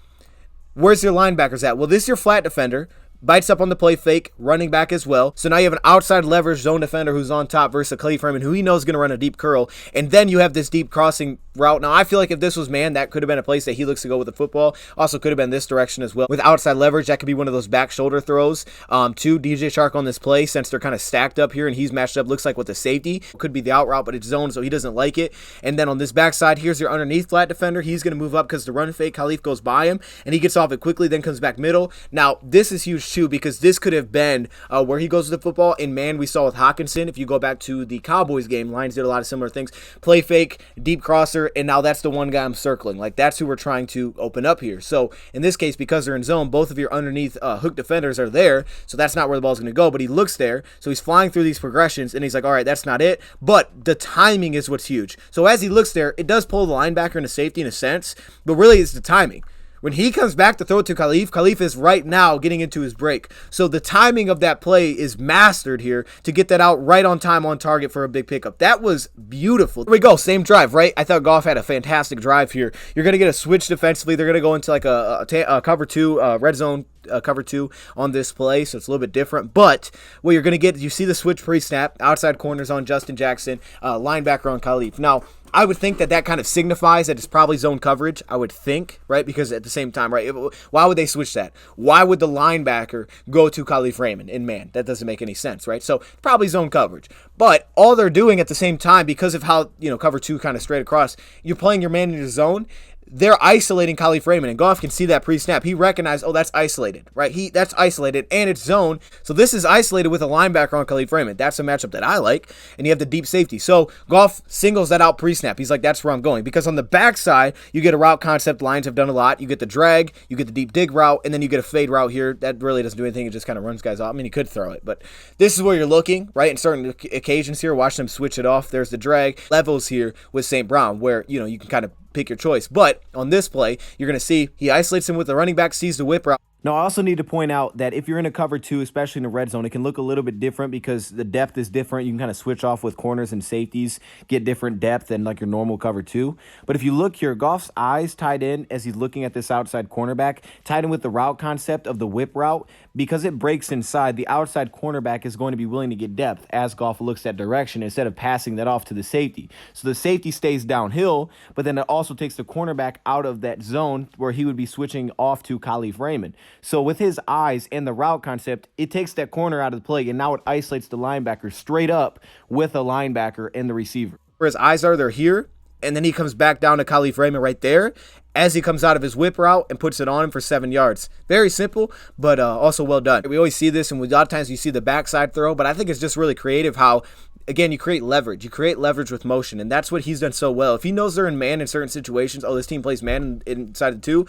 Where's your linebackers at? Well, this is your flat defender. Bites up on the play fake, running back as well. So now you have an outside leverage zone defender who's on top versus Khalif Raymond, who he knows is going to run a deep curl. And then you have this deep crossing route. Now, I feel like if this was man, that could have been a place that he looks to go with the football. Also could have been this direction as well. With outside leverage, that could be one of those back shoulder throws to DJ Chark on this play, since they're kind of stacked up here and he's matched up, looks like with the safety. Could be the out route, but it's zone, so he doesn't like it. And then on this backside, here's your underneath flat defender. He's going to move up because the run fake, Khalif goes by him, and he gets off it quickly, then comes back middle. Now, this is huge too, because this could have been where he goes with the football. In man, we saw with Hawkinson, if you go back to the Cowboys game, Lions did a lot of similar things. Play fake, deep crosser, and now that's the one guy I'm circling. Like, that's who we're trying to open up here. So in this case, because they're in zone, both of your underneath hook defenders are there, so that's not where the ball's going to go, but he looks there, so he's flying through these progressions, and he's like, all right, that's not it, but the timing is what's huge. So as he looks there, it does pull the linebacker into safety in a sense, but really it's the timing. When he comes back to throw it to Khalif, Khalif is right now getting into his break. So the timing of that play is mastered here to get that out right on time, on target for a big pickup. That was beautiful. Here we go, same drive, right? I thought Goff had a fantastic drive here. You're going to get a switch defensively. They're going to go into like a cover 2, red zone cover 2 on this play, so it's a little bit different. But what you're going to get, you see the switch pre-snap, outside corners on Justin Jackson, linebacker on Khalif. Now, I would think that kind of signifies that it's probably zone coverage, I would think, right? Because at the same time, right, why would they switch that? Why would the linebacker go to Khalif Raymond in man? That doesn't make any sense, right? So probably zone coverage. But all they're doing at the same time, because of how, cover 2 kind of straight across, you're playing your man in the zone, they're isolating Khalif Raymond, and Goff can see that pre-snap. He recognized, oh, that's isolated, right? That's isolated, and it's zone. So this is isolated with a linebacker on Khalif Raymond. That's a matchup that I like, and you have the deep safety. So Goff singles that out pre-snap. He's like, that's where I'm going. Because on the backside, you get a route concept. Lions have done a lot. You get the drag, you get the deep dig route, and then you get a fade route here. That really doesn't do anything. It just kind of runs guys off. I mean, he could throw it, but this is where you're looking, right? And certain occasions here, watch them switch it off. There's the drag levels here with St. Brown, where, you can kind of pick your choice. But on this play, you're going to see he isolates him with the running back, sees the whip route. Now, I also need to point out that if you're in a cover 2, especially in the red zone, it can look a little bit different because the depth is different. You can kind of switch off with corners and safeties, get different depth than like your normal cover 2. But if you look here, Goff's eyes tied in as he's looking at this outside cornerback, tied in with the route concept of the whip route. Because it breaks inside, the outside cornerback is going to be willing to get depth as Goff looks that direction instead of passing that off to the safety. So the safety stays downhill, but then it also takes the cornerback out of that zone where he would be switching off to Khalif Raymond. So with his eyes and the route concept, it takes that corner out of the play, and now it isolates the linebacker straight up with a linebacker and the receiver. Where his eyes are, they're here, and then he comes back down to Khalif Raymond right there as he comes out of his whip route and puts it on him for 7 yards. Very simple, but also well done. We always see this, and a lot of times you see the backside throw, but I think it's just really creative how again, you create leverage. You create leverage with motion, and that's what he's done so well. If he knows they're in man in certain situations, oh, this team plays man inside the 2,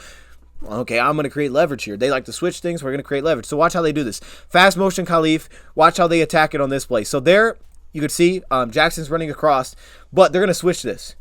okay, I'm going to create leverage here. They like to switch things. We're going to create leverage. So watch how they do this. Fast motion Khalif. Watch how they attack it on this play. So there, you could see Jackson's running across, but they're going to switch this.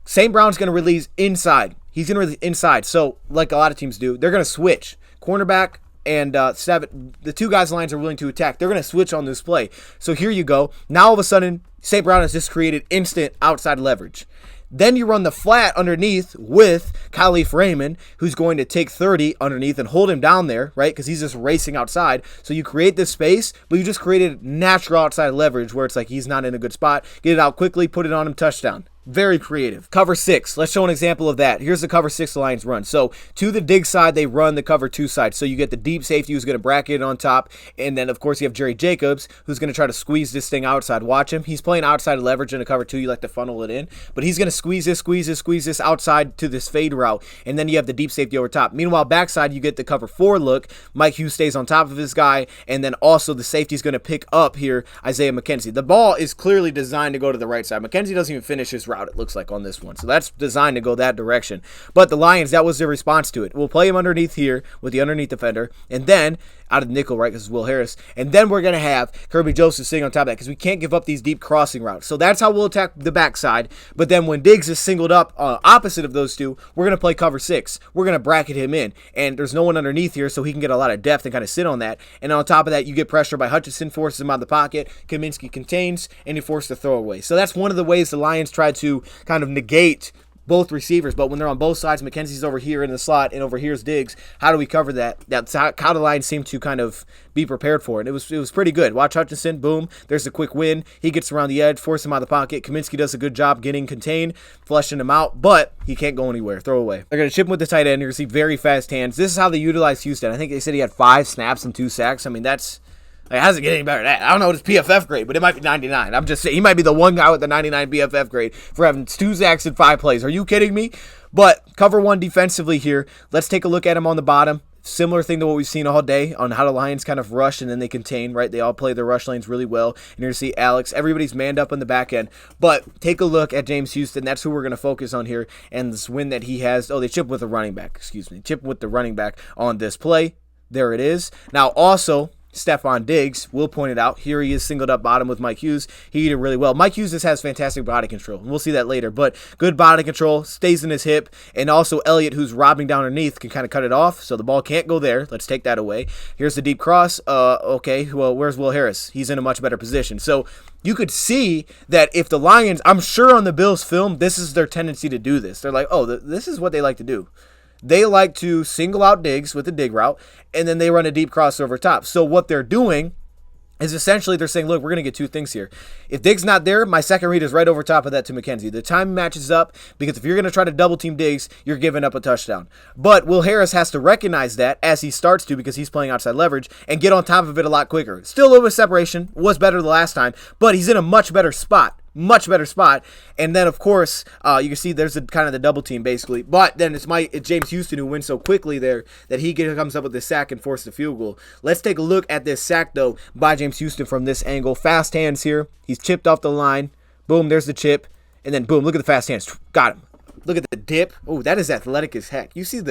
St. Brown's going to release inside. He's going to release inside. So like a lot of teams do, they're going to switch. Cornerback and the 2 guys' lines are willing to attack. They're going to switch on this play. So here you go. Now all of a sudden, St. Brown has just created instant outside leverage. Then you run the flat underneath with Khalif Raymond, who's going to take 30 underneath and hold him down there, right? Because he's just racing outside. So you create this space, but you just created natural outside leverage where it's like he's not in a good spot. Get it out quickly, put it on him, touchdown. Very creative. Cover 6. Let's show an example of that. Here's the cover 6 the Lions run. So to the dig side, they run the cover 2 side. So you get the deep safety who's going to bracket it on top. And then, of course, you have Jerry Jacobs who's going to try to squeeze this thing outside. Watch him. He's playing outside leverage in a cover 2. You like to funnel it in. But he's going to squeeze this outside to this fade route. And then you have the deep safety over top. Meanwhile, backside, you get the cover 4 look. Mike Hughes stays on top of his guy. And then also the safety is going to pick up here Isaiah McKenzie. The ball is clearly designed to go to the right side. McKenzie doesn't even finish his route, it looks like, on this one. So that's designed to go that direction. But the Lions, that was their response to it. We'll play him underneath here with the underneath defender. And then out of the nickel, right, because it's Will Harris. And then we're going to have Kirby Joseph sitting on top of that because we can't give up these deep crossing routes. So that's how we'll attack the backside. But then when Diggs is singled up opposite of those 2, we're going to play cover 6. We're going to bracket him in. And there's no one underneath here, so he can get a lot of depth and kind of sit on that. And on top of that, you get pressure by Hutchinson, forces him out of the pocket. Kaminsky contains, and you force the throwaway. So that's one of the ways the Lions try to kind of negate both receivers, but when they're on both sides, McKenzie's over here in the slot, and over here's Diggs. How do we cover that? That's how the Lions seem to kind of be prepared for it. It was pretty good. Watch Hutchinson, boom, there's a quick win. He gets around the edge, force him out of the pocket. Kaminsky does a good job getting contained, flushing him out, but he can't go anywhere. Throw away. They're going to chip him with the tight end. You're going to see very fast hands. This is how they utilize Houston. I think they said he had 5 snaps and 2 sacks. I mean, that's... Like, how's it get any better than that? I don't know what his PFF grade, but it might be 99. I'm just saying, he might be the one guy with the 99 PFF grade for having 2 sacks in 5 plays. Are you kidding me? But cover 1 defensively here. Let's take a look at him on the bottom. Similar thing to what we've seen all day on how the Lions kind of rush and then they contain, right? They all play their rush lanes really well. And you're going to see Alex. Everybody's manned up on the back end. But take a look at James Houston. That's who we're going to focus on here. And this win that he has. Oh, they chip with the running back. Excuse me. Chip with the running back on this play. There it is. Now, also... Stephon Diggs, Will pointed out, here he is singled up bottom with Mike Hughes. He did really well. Mike Hughes just has fantastic body control, and we'll see that later, but good body control, stays in his hip, and also Elliott, who's robbing down underneath, can kind of cut it off, so the ball can't go there. Let's take that away. Here's the deep cross. Okay, well, where's Will Harris? He's in a much better position. So you could see that if the Lions, I'm sure on the Bills film, this is their tendency to do this. They're like, oh, this is what they like to do. They like to single out Diggs with the dig route, and then they run a deep crossover top. So what they're doing is essentially they're saying, look, we're going to get 2 things here. If Diggs not there, my second read is right over top of that to McKenzie. The time matches up because if you're going to try to double team Diggs, you're giving up a touchdown. But Will Harris has to recognize that as he starts to because he's playing outside leverage and get on top of it a lot quicker. Still a little bit of separation, was better the last time, but he's in a much better spot. Much better spot. And then, of course, you can see there's kind of the double team, basically. But then it's James Houston who wins so quickly there that he comes up with the sack and forces the field goal. Let's take a look at this sack, though, by James Houston from this angle. Fast hands here. He's chipped off the line. Boom, there's the chip. And then, boom, look at the fast hands. Got him. Look at the dip. Oh, that is athletic as heck. You see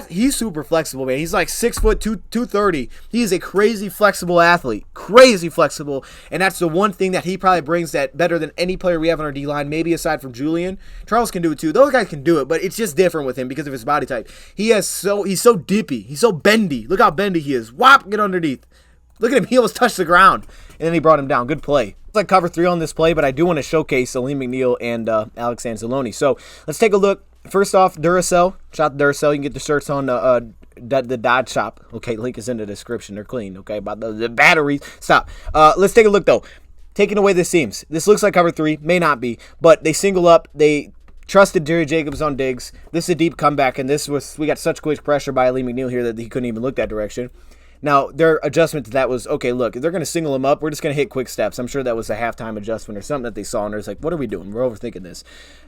he's super flexible, man. He's like 6 foot 230. He is a crazy flexible athlete. Crazy flexible. And that's the one thing that he probably brings that better than any player we have on our D-line, maybe aside from Julian. Charles can do it too. Those guys can do it, but it's just different with him because of his body type. He's so dippy. He's so bendy. Look how bendy he is. Whop, get underneath. Look at him. He almost touched the ground. And then he brought him down. Good play. It's like cover 3 on this play, but I do want to showcase Aleem McNeil and Alex Anzalone. So let's take a look. First off, Duracell. Shout out to Duracell. You can get the shirts on the Dodge shop. Okay, link is in the description. They're clean. Okay, about the batteries. Stop. Let's take a look, though. Taking away the seams. This looks like cover 3. May not be. But they single up. They trusted Jerry Jacobs on Diggs. This is a deep comeback, and we got such quick pressure by Aleem McNeil here that he couldn't even look that direction. Now, their adjustment to that was, okay, look, if they're going to single him up, we're just going to hit quick steps. I'm sure that was a halftime adjustment or something that they saw, and they're like, what are we doing? We're overthinking this.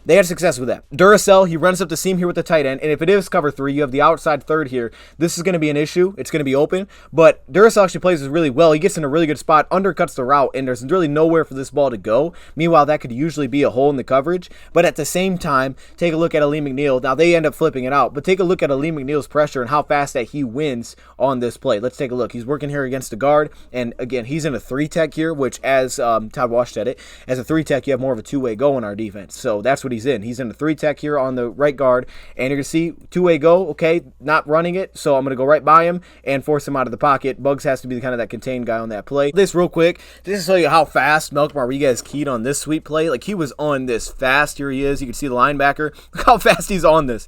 They had success with that. Duracell, he runs up the seam here with the tight end, and if it is cover 3, you have the outside third here. This is going to be an issue. It's going to be open, but Duracell actually plays this really well. He gets in a really good spot, undercuts the route, and there's really nowhere for this ball to go. Meanwhile, that could usually be a hole in the coverage, but at the same time, take a look at Ali McNeil. Now, they end up flipping it out, but take a look at Ali McNeil's pressure and how fast that he wins on this play. Let's take a look. He's working here against the guard, and again, he's in a 3-tech here, which as Todd Walsh said it, as a 3-tech, you have more of a two-way go in our defense, so that's what he's in. He's in a 3-tech here on the right guard, and you're going to see two-way go, okay, not running it, so I'm going to go right by him and force him out of the pocket. Bugs has to be kind of that contained guy on that play. This real quick, just to show you how fast Malcolm Rodriguez keyed on this sweep play. Like, he was on this fast. Here he is. You can see the linebacker. Look how fast he's on this.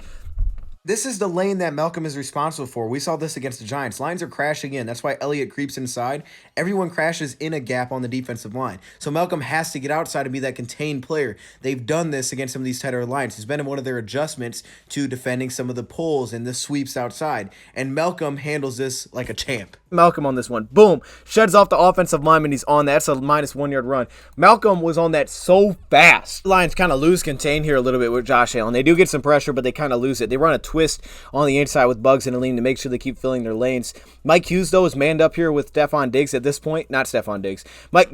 This is the lane that Malcolm is responsible for. We saw this against the Giants. Lines are crashing in. That's why Elliott creeps inside. Everyone crashes in a gap on the defensive line. So Malcolm has to get outside and be that contained player. They've done this against some of these tighter lines. It's been one of their adjustments to defending some of the pulls and the sweeps outside. And Malcolm handles this like a champ. Malcolm on this one. Boom. Sheds off the offensive lineman. He's on that. That's a minus 1 yard run. Malcolm was on that so fast. Lions kind of lose contain here a little bit with Josh Allen. They do get some pressure, but they kind of lose it. They run a twist on the inside with Bugs and Aleem to make sure they keep filling their lanes. Mike Hughes, though, is manned up here with Stephon Diggs at this point. Not Stephon Diggs.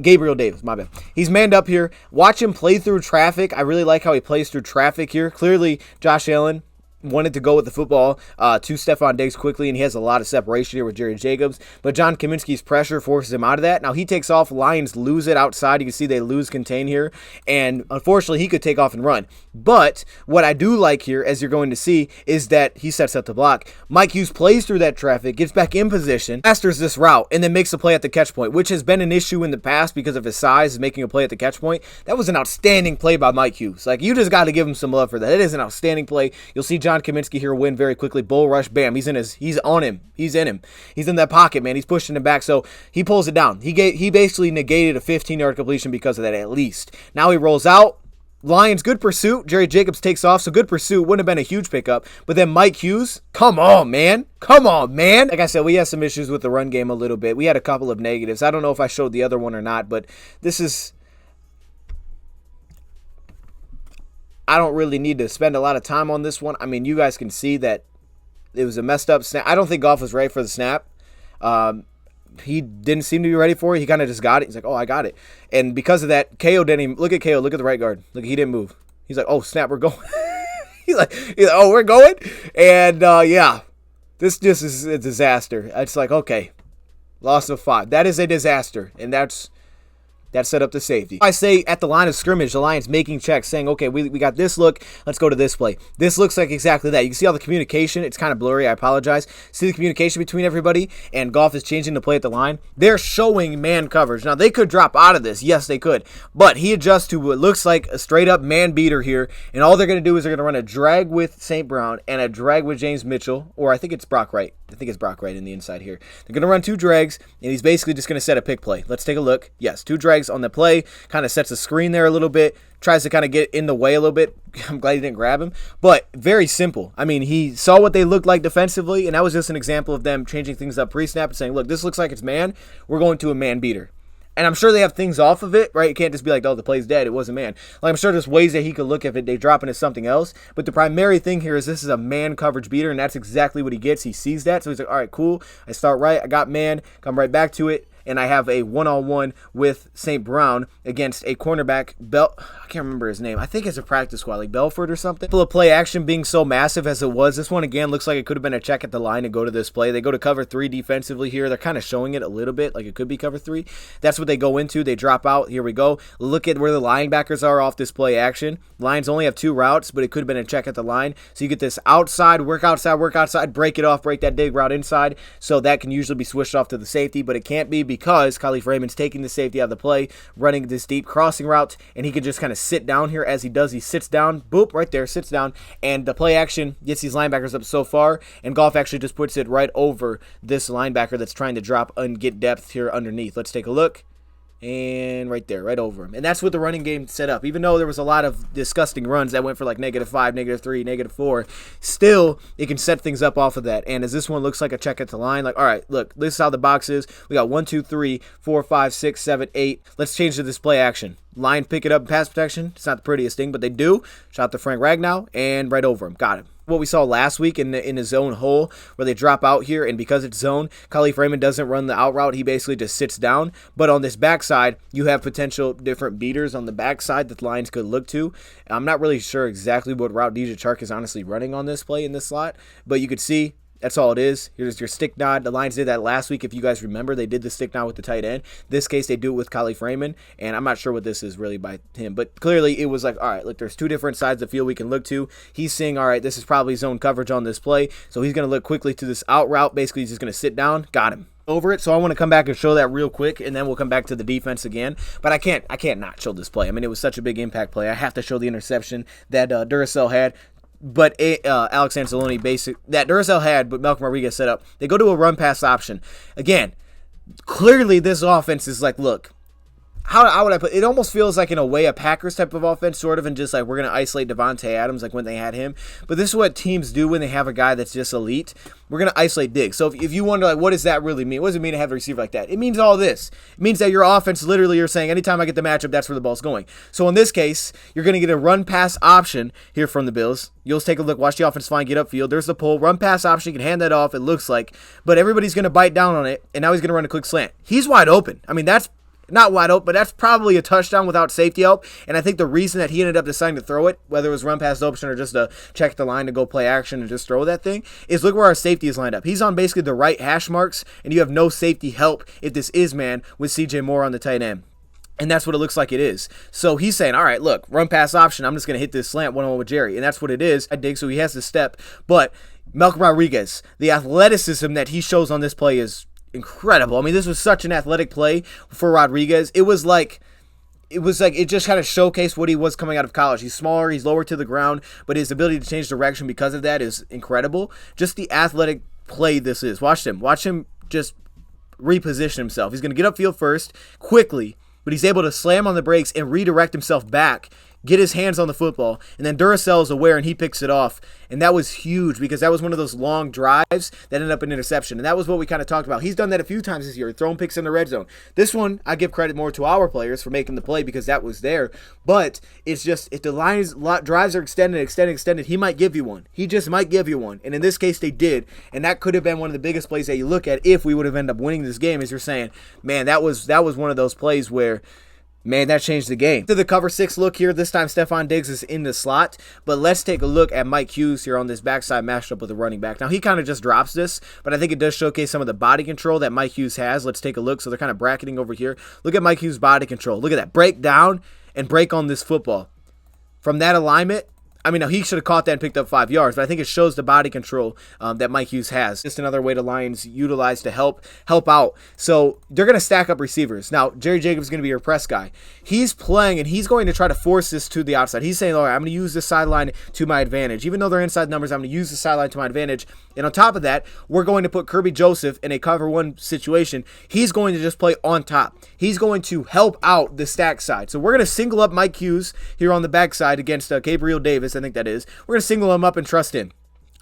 Gabriel Davis, my bad. He's manned up here. Watch him play through traffic. I really like how he plays through traffic here. Clearly, Josh Allen wanted to go with the football to Stephon Diggs quickly, and he has a lot of separation here with Jerry Jacobs, but John Kaminsky's pressure forces him out of that. Now he takes off. Lions lose it outside. You can see they lose contain here, and unfortunately he could take off and run. But what I do like here, as you're going to see, is that he sets up the block. Mike Hughes plays through that traffic, gets back in position, masters this route, and then makes a play at the catch point, which has been an issue in the past because of his size, making a play at the catch point. That was an outstanding play by Mike Hughes. Like, you just got to give him some love for that. It is an outstanding play. You'll see John Kaminsky here win very quickly. Bull rush, bam. He's on him. He's in him. He's in that pocket, man. He's pushing him back, so he pulls it down. He basically negated a 15-yard completion because of that, at least. Now he rolls out. Lions, good pursuit. Jerry Jacobs takes off, so good pursuit. Wouldn't have been a huge pickup. But then Mike Hughes, come on, man. Come on, man. Like I said, we had some issues with the run game a little bit. We had a couple of negatives. I don't know if I showed the other one or not, but this is... I don't really need to spend a lot of time on this one. I mean, you guys can see that it was a messed up snap. I don't think Goff was ready for the snap. He didn't seem to be ready for it. He kind of just got it. He's like, oh, I got it. And because of that, KO didn't even, look at KO, look at the right guard. Look, he didn't move. He's like, oh, snap, we're going. he's like, oh, we're going? And, yeah, this just is a disaster. It's like, okay, loss of 5. That is a disaster, and that's set up the safety. I say at the line of scrimmage, the Lions making checks, saying, okay, we got this look. Let's go to this play. This looks like exactly that. You can see all the communication. It's kind of blurry. I apologize. See the communication between everybody, and Goff is changing the play at the line. They're showing man coverage. Now, they could drop out of this. Yes, they could. But he adjusts to what looks like a straight-up man beater here, and all they're going to do is they're going to run a drag with St. Brown and a drag with James Mitchell, or I think it's Brock Wright. I think it's Brock Wright in the inside here. They're going to run 2 drags, and he's basically just going to set a pick play. Let's take a look. Yes, 2 drags on the play, kind of sets a screen there a little bit, tries to kind of get in the way a little bit. I'm glad he didn't grab him, but very simple. I mean, he saw what they looked like defensively, and that was just an example of them changing things up pre-snap and saying, look, this looks like it's man. We're going to a man beater. And I'm sure they have things off of it, right? You can't just be like, oh, the play's dead. It wasn't man. Like, I'm sure there's ways that he could look if they drop into something else. But the primary thing here is this is a man coverage beater, and that's exactly what he gets. He sees that, so he's like, all right, cool. I start right. I got man. Come right back to it. And I have a one-on-one with St. Brown against a cornerback, I can't remember his name. I think it's a practice squad, like Belford or something. Full of play action being so massive as it was. This one, again, looks like it could have been a check at the line to go to this play. They go to cover 3 defensively here. They're kind of showing it a little bit, like it could be cover 3. That's what they go into. They drop out. Here we go. Look at where the linebackers are off this play action. Lions only have 2 routes, but it could have been a check at the line. So you get this outside, work outside, break it off, break that dig route inside. So that can usually be switched off to the safety, but it can't be because Khalif Raymond's taking the safety out of the play, running this deep crossing route, and he can just kind of sit down here. As he does, he sits down, boop, right there, sits down, and the play action gets these linebackers up so far, and Goff actually just puts it right over this linebacker that's trying to drop and get depth here underneath. Let's take a look. And right there, right over him. And that's what the running game set up. Even though there was a lot of disgusting runs that went for like -5, -3, -4, still, it can set things up off of that. And as this one looks like a check at the line, like, all right, look, this is how the box is. We got 1, 2, 3, 4, 5, 6, 7, 8. Let's change to this play action. Line pick it up in pass protection. It's not the prettiest thing, but they do. Shout out to Frank Ragnow, and right over him. Got him. What we saw last week in the zone hole where they drop out here, and because it's zone, Khalif Raymond doesn't run the out route. He basically just sits down. But on this backside, you have potential different beaters on the backside that the Lions could look to. I'm not really sure exactly what route DJ Chark is honestly running on this play in this slot, but you could see that's all it is. Here's your stick nod. The Lions did that last week. If you guys remember, they did the stick nod with the tight end. This case, they do it with Khalif Raymond, and I'm not sure what this is really by him. But clearly, it was like, all right, look, there's two different sides of the field we can look to. He's saying, all right, this is probably zone coverage on this play. So he's going to look quickly to this out route. Basically, he's just going to sit down. Got him. Over it. So I want to come back and show that real quick, and then we'll come back to the defense again. But I can't not show this play. I mean, it was such a big impact play. I have to show the interception that Duracell had. But Alex Anzalone that Duracell had, but Malcolm Rodriguez set up. They go to a run pass option. Again, clearly this offense is like, look, how would I put it? It almost feels like in a way a Packers type of offense, sort of, and just like we're going to isolate Devontae Adams like when they had him. But this is what teams do when they have a guy that's just elite. We're going to isolate Diggs. So if you wonder, like, what does that really mean? What does it mean to have a receiver like that? It means all this. It means that your offense, literally, you're saying anytime I get the matchup, that's where the ball's going. So in this case, you're going to get a run-pass option here from the Bills. You'll take a look, watch the offense line, get upfield. There's the pull, run-pass option. You can hand that off, it looks like. But everybody's going to bite down on it, and now he's going to run a quick slant. He's wide open. I mean, that's not wide open, but that's probably a touchdown without safety help. And I think the reason that he ended up deciding to throw it, whether it was run past option or just to check the line to go play action and just throw that thing, is look where our safety is lined up. He's on basically the right hash marks, and you have no safety help if this is man with CJ Moore on the tight end. And that's what it looks like it is. So he's saying, all right, look, run pass option. I'm just going to hit this slant one-on-one with Jerry. And that's what it is. I dig, so he has to step. But Malcolm Rodriguez, the athleticism that he shows on this play is incredible. I mean, this was such an athletic play for Rodriguez. It just kind of showcased what he was coming out of college. He's smaller, he's lower to the ground, but his ability to change direction because of that is incredible. Just the athletic play this is. Watch him just reposition himself. He's going to get upfield first quickly, but he's able to slam on the brakes and redirect himself back, get his hands on the football, and then Duracell is aware and he picks it off. And that was huge because that was one of those long drives that ended up in interception. And that was what we kind of talked about. He's done that a few times this year, throwing picks in the red zone. This one, I give credit more to our players for making the play because that was there. But it's just, if the Lions drives are extended, he might give you one. He just might give you one. And in this case, they did. And that could have been one of the biggest plays that you look at if we would have ended up winning this game, as you're saying, man, that was one of those plays where, man, that changed the game. To the cover 6 look here, this time Stephon Diggs is in the slot, but let's take a look at Mike Hughes here on this backside mashed up with the running back. Now, he kind of just drops this, but I think it does showcase some of the body control that Mike Hughes has. Let's take a look. So they're kind of bracketing over here. Look at Mike Hughes' body control. Look at that. Break down and break on this football. From that alignment, I mean, now he should have caught that and picked up 5 yards, but I think it shows the body control that Mike Hughes has. Just another way the Lions utilize to help out. So they're going to stack up receivers. Now, Jerry Jacobs is going to be your press guy. He's playing, and he's going to try to force this to the outside. He's saying, all right, I'm going to use this sideline to my advantage. Even though they're inside numbers, I'm going to use the sideline to my advantage. And on top of that, we're going to put Kirby Joseph in a cover 1 situation. He's going to just play on top. He's going to help out the stack side. So we're going to single up Mike Hughes here on the backside against Gabriel Davis, I think that is. We're going to single him up and trust him.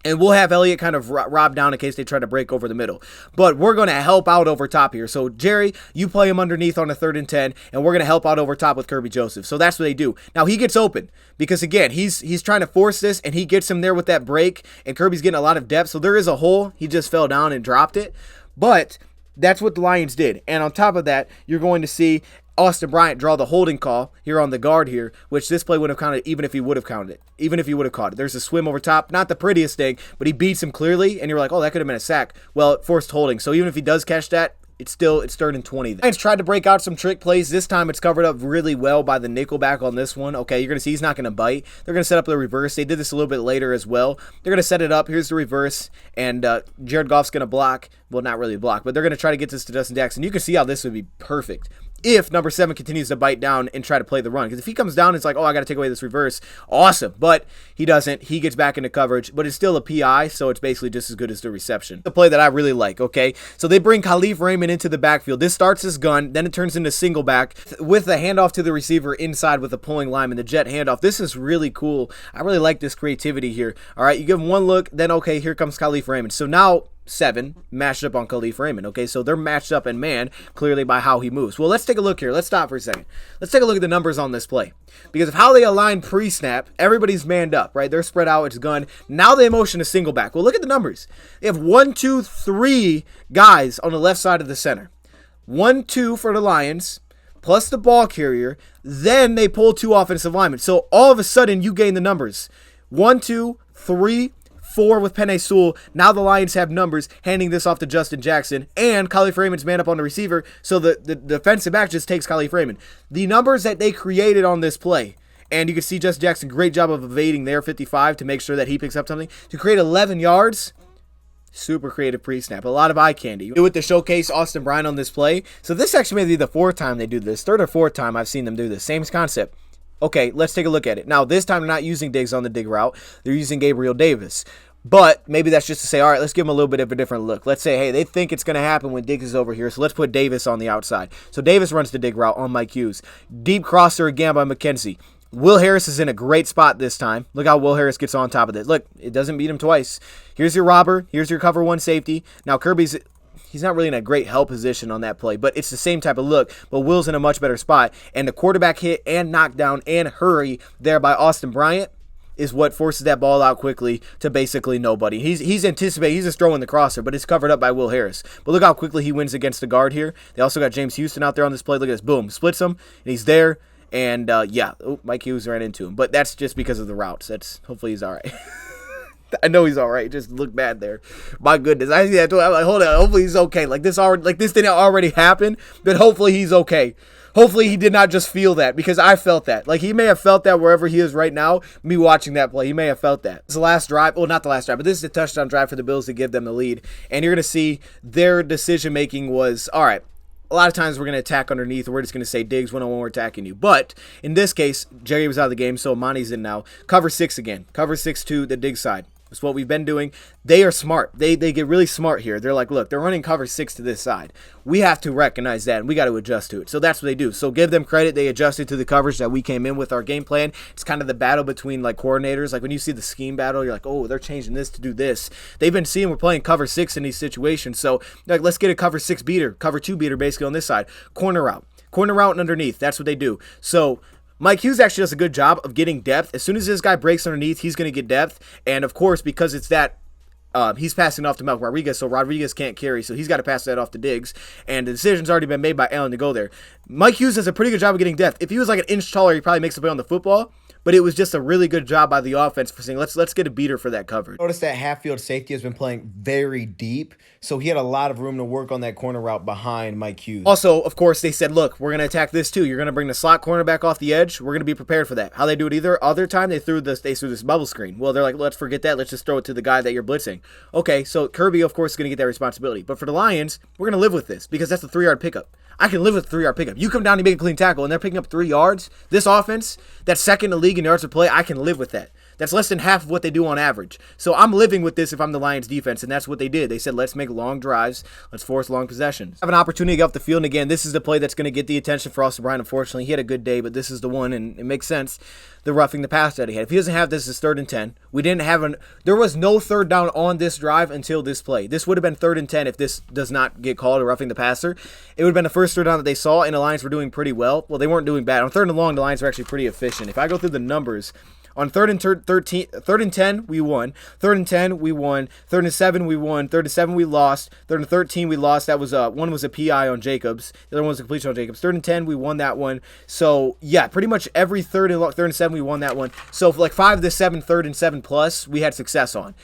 And we'll have Elliott kind of rob down in case they try to break over the middle. But we're going to help out over top here. So, Jerry, you play him underneath on a 3rd and 10, and we're going to help out over top with Kirby Joseph. So that's what they do. Now, he gets open because, again, he's trying to force this, and he gets him there with that break, and Kirby's getting a lot of depth. So there is a hole. He just fell down and dropped it. But that's what the Lions did. And on top of that, you're going to see Austin Bryant draw the holding call here on the guard here, which this play would have counted even if he would have counted it, even if he would have caught it. There's a swim over top, not the prettiest thing, but he beats him clearly, and you're like, oh, that could have been a sack. Well, forced holding. So even if he does catch that, it's 3rd and 20. Lions tried to break out some trick plays. This time it's covered up really well by the nickelback on this one. Okay, you're going to see he's not going to bite. They're going to set up the reverse. They did this a little bit later as well. They're going to set it up. Here's the reverse, and Jared Goff's going to block. Well, not really block, but they're going to try to get this to Justin Jackson. You can see how this would be perfect. if number 7 continues to bite down and try to play the run. Because if he comes down, it's like, oh, I got to take away this reverse. Awesome. But he doesn't. He gets back into coverage, but it's still a PI, so it's basically just as good as the reception. The play that I really like, okay? So they bring Khalif Raymond into the backfield. This starts as gun, then it turns into single back with the handoff to the receiver inside with a pulling lineman, the jet handoff. This is really cool. I really like this creativity here. All right, you give him one look, then okay, here comes Khalif Raymond. So now 7 matched up on Khalif Raymond. Okay, so they're matched up in man clearly by how he moves. Well, let's take a look here. Let's stop for a second. Let's take a look at the numbers on this play. Because of how they align pre-snap, everybody's manned up, right? They're spread out, it's gun. Now they motion a single back. Well, look at the numbers. They have 1, 2, 3 guys on the left side of the center. 1, 2 for the Lions, plus the ball carrier. Then they pull 2 offensive linemen. So all of a sudden, you gain the numbers. 1, 2, 3, 4 with Penei Sewell. Now the Lions have numbers, handing this off to Justin Jackson. And Khalif Raymond's man up on the receiver, so the defensive back just takes Khalif Raymond. The numbers that they created on this play, and you can see Justin Jackson, great job of evading their 55 to make sure that he picks up something. To create 11 yards, super creative pre-snap. A lot of eye candy. Do it to showcase Austin Bryant on this play. So this actually may be the 4th time they do this. 3rd or 4th time I've seen them do this. Same concept. Okay, let's take a look at it. Now, this time they're not using Diggs on the dig route. They're using Gabriel Davis. But maybe that's just to say, all right, let's give him a little bit of a different look. Let's say, hey, they think it's going to happen when Diggs is over here, so let's put Davis on the outside. So Davis runs the dig route on Mike Hughes. Deep crosser again by McKenzie. Will Harris is in a great spot this time. Look how Will Harris gets on top of this. Look, it doesn't beat him twice. Here's your robber. Here's your cover 1 safety. Now, he's not really in a great help position on that play, but it's the same type of look. But Will's in a much better spot. And the quarterback hit and knockdown and hurry there by Austin Bryant is what forces that ball out quickly to basically nobody. He's anticipating, he's just throwing the crosser, but it's covered up by Will Harris. But look how quickly he wins against the guard here. They also got James Houston out there on this play. Look at this, boom, splits him, and he's there. And yeah, Mike Hughes ran into him, but that's just because of the routes. Hopefully he's all right. I know he's all right. Just look bad there. My goodness, I see that. I'm like, hold on. Hopefully he's okay. Like this didn't already happen, but hopefully he's okay. Hopefully he did not just feel that, because I felt that. Like, he may have felt that wherever he is right now, me watching that play. He may have felt that. It's the last drive. Well, not the last drive, but this is the touchdown drive for the Bills to give them the lead. And you're going to see their decision-making was, all right, a lot of times we're going to attack underneath, or we're just going to say, Diggs, one-on-one, we're attacking you. But in this case, Jerry was out of the game, so Monty's in now. Cover 6 again. Cover 6 to the Diggs side. That's what we've been doing. They are smart. They get really smart here. They're like, look, they're running cover 6 to this side. We have to recognize that, and we got to adjust to it. So that's what they do. So give them credit. They adjusted to the coverage that we came in with our game plan. It's kind of the battle between, like, coordinators. Like, when you see the scheme battle, you're like, oh, they're changing this to do this. They've been seeing we're playing cover 6 in these situations. So, like, let's get a cover 6 beater, cover 2 beater basically on this side. Corner out and underneath. That's what they do. So Mike Hughes actually does a good job of getting depth. As soon as this guy breaks underneath, he's going to get depth. And, of course, because it's that, he's passing off to Malcolm Rodriguez, so Rodriguez can't carry, so he's got to pass that off to Diggs. And the decision's already been made by Allen to go there. Mike Hughes does a pretty good job of getting depth. If he was like an inch taller, he probably makes a play on the football. But it was just a really good job by the offense for saying, let's get a beater for that coverage. Notice that half-field safety has been playing very deep, so he had a lot of room to work on that corner route behind Mike Hughes. Also, of course, they said, look, we're going to attack this too. You're going to bring the slot cornerback off the edge. We're going to be prepared for that. How they do it either other time, they threw this bubble screen. Well, they're like, let's forget that. Let's just throw it to the guy that you're blitzing. Okay, so Kirby, of course, is going to get that responsibility. But for the Lions, we're going to live with this because that's a 3-yard pickup. I can live with a 3-yard pickup. You come down and make a clean tackle, and they're picking up 3 yards. This offense, that's second in the league in yards per play, I can live with that. That's less than half of what they do on average. So I'm living with this if I'm the Lions defense, and that's what they did. They said, let's make long drives. Let's force long possessions. Have an opportunity to get off the field, and again, this is the play that's going to get the attention for Austin Bryant. Unfortunately, he had a good day, but this is the one, and it makes sense, the roughing the pass that he had. If he doesn't have this, it's 3rd and 10. There was no third down on this drive until this play. This would have been 3rd and 10 if this does not get called a roughing the passer. It would have been the first third down that they saw, and the Lions were doing pretty well. Well, they weren't doing bad. On 3rd and long, the Lions were actually pretty efficient. If I go through the numbers, on 3rd and 10, we won. 3rd and 10, we won. 3rd and 7, we won. 3rd and 7, we lost. 3rd and 13, we lost. That was one was a PI on Jacobs. The other one was a completion on Jacobs. 3rd and 10, we won that one. So yeah, pretty much every 3rd and 7, we won that one. So for like 5 of the 7 3rd and 7 plus, we had success on.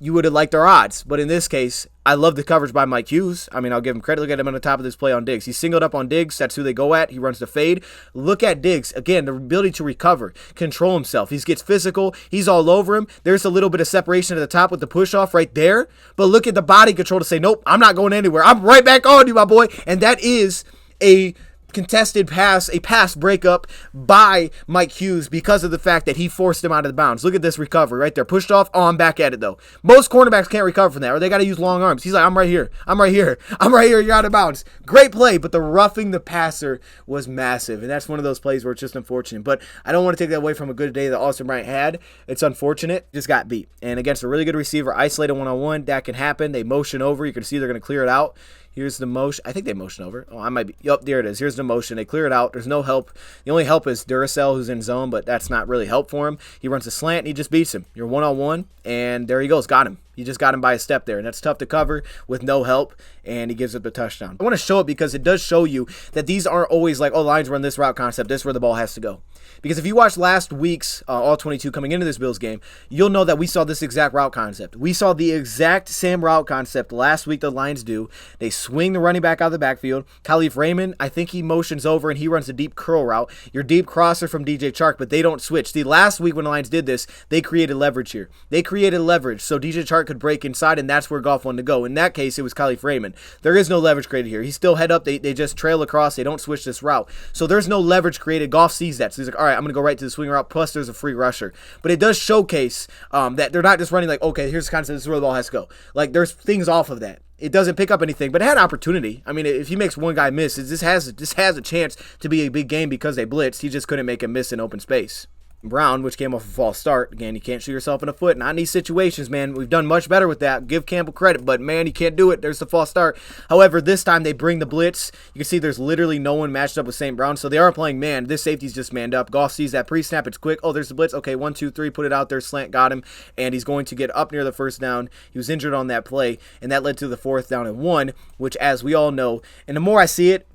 You would have liked our odds, but in this case, I love the coverage by Mike Hughes. I mean, I'll give him credit. Look at him on the top of this play on Diggs. He's singled up on Diggs. That's who they go at. He runs the fade. Look at Diggs. Again, the ability to recover, control himself. He gets physical. He's all over him. There's a little bit of separation at the top with the push-off right there. But look at the body control to say, nope, I'm not going anywhere. I'm right back on you, my boy. And that is a contested pass, a pass breakup by Mike Hughes because of the fact that he forced him out of the bounds. Look at this recovery right there. Pushed off. Oh, I'm back at it, though. Most cornerbacks can't recover from that, or they got to use long arms. He's like, I'm right here. I'm right here. I'm right here. You're out of bounds. Great play, but the roughing the passer was massive, and that's one of those plays where it's just unfortunate. But I don't want to take that away from a good day that Austin Bryant had. It's unfortunate. Just got beat. And against a really good receiver, isolated one-on-one, that can happen. They motion over. You can see they're going to clear it out. Here's the motion. I think they motion over. Oh, I might be. Yep, there it is. Here's the motion. They clear it out. There's no help. The only help is Duracell, who's in zone, but that's not really help for him. He runs a slant, and he just beats him. You're one-on-one, and there he goes. Got him. He just got him by a step there, and that's tough to cover with no help, and he gives up the touchdown. I want to show it because it does show you that these aren't always like, oh, Lions run this route concept. This is where the ball has to go. Because if you watch last week's All-22 coming into this Bills game, you'll know that we saw this exact route concept. We saw the exact same route concept last week the Lions do. They swing the running back out of the backfield. Khalif Raymond, I think he motions over and he runs a deep curl route. Your deep crosser from DJ Chark, but they don't switch. The last week when the Lions did this, they created leverage here. They created leverage so DJ Chark could break inside, and that's where Goff wanted to go. In that case, it was Khalif Raymond. There is no leverage created here. He's still head up. They just trail across. They don't switch this route. So there's no leverage created. Goff sees that. So he's like, all right, I'm going to go right to the swing route, plus there's a free rusher. But it does showcase that they're not just running like, okay, here's the concept, this is where the ball has to go. Like, there's things off of that. It doesn't pick up anything, but it had opportunity. I mean, if he makes one guy miss, this has a chance to be a big game because they blitzed. He just couldn't make a miss in open space. Brown, which came off a false start. Again, you can't shoot yourself in the foot. Not in these situations, man. We've done much better with that. Give Campbell credit, but, man, you can't do it. There's the false start. However, this time they bring the blitz. You can see there's literally no one matched up with St. Brown, so they are playing man. This safety's just manned up. Goff sees that pre-snap. It's quick. Oh, there's the blitz. Okay, 1, 2, 3. Put it out there. Slant got him, and he's going to get up near the first down. He was injured on that play, and that led to the 4th down and 1, which, as we all know, and the more I see it,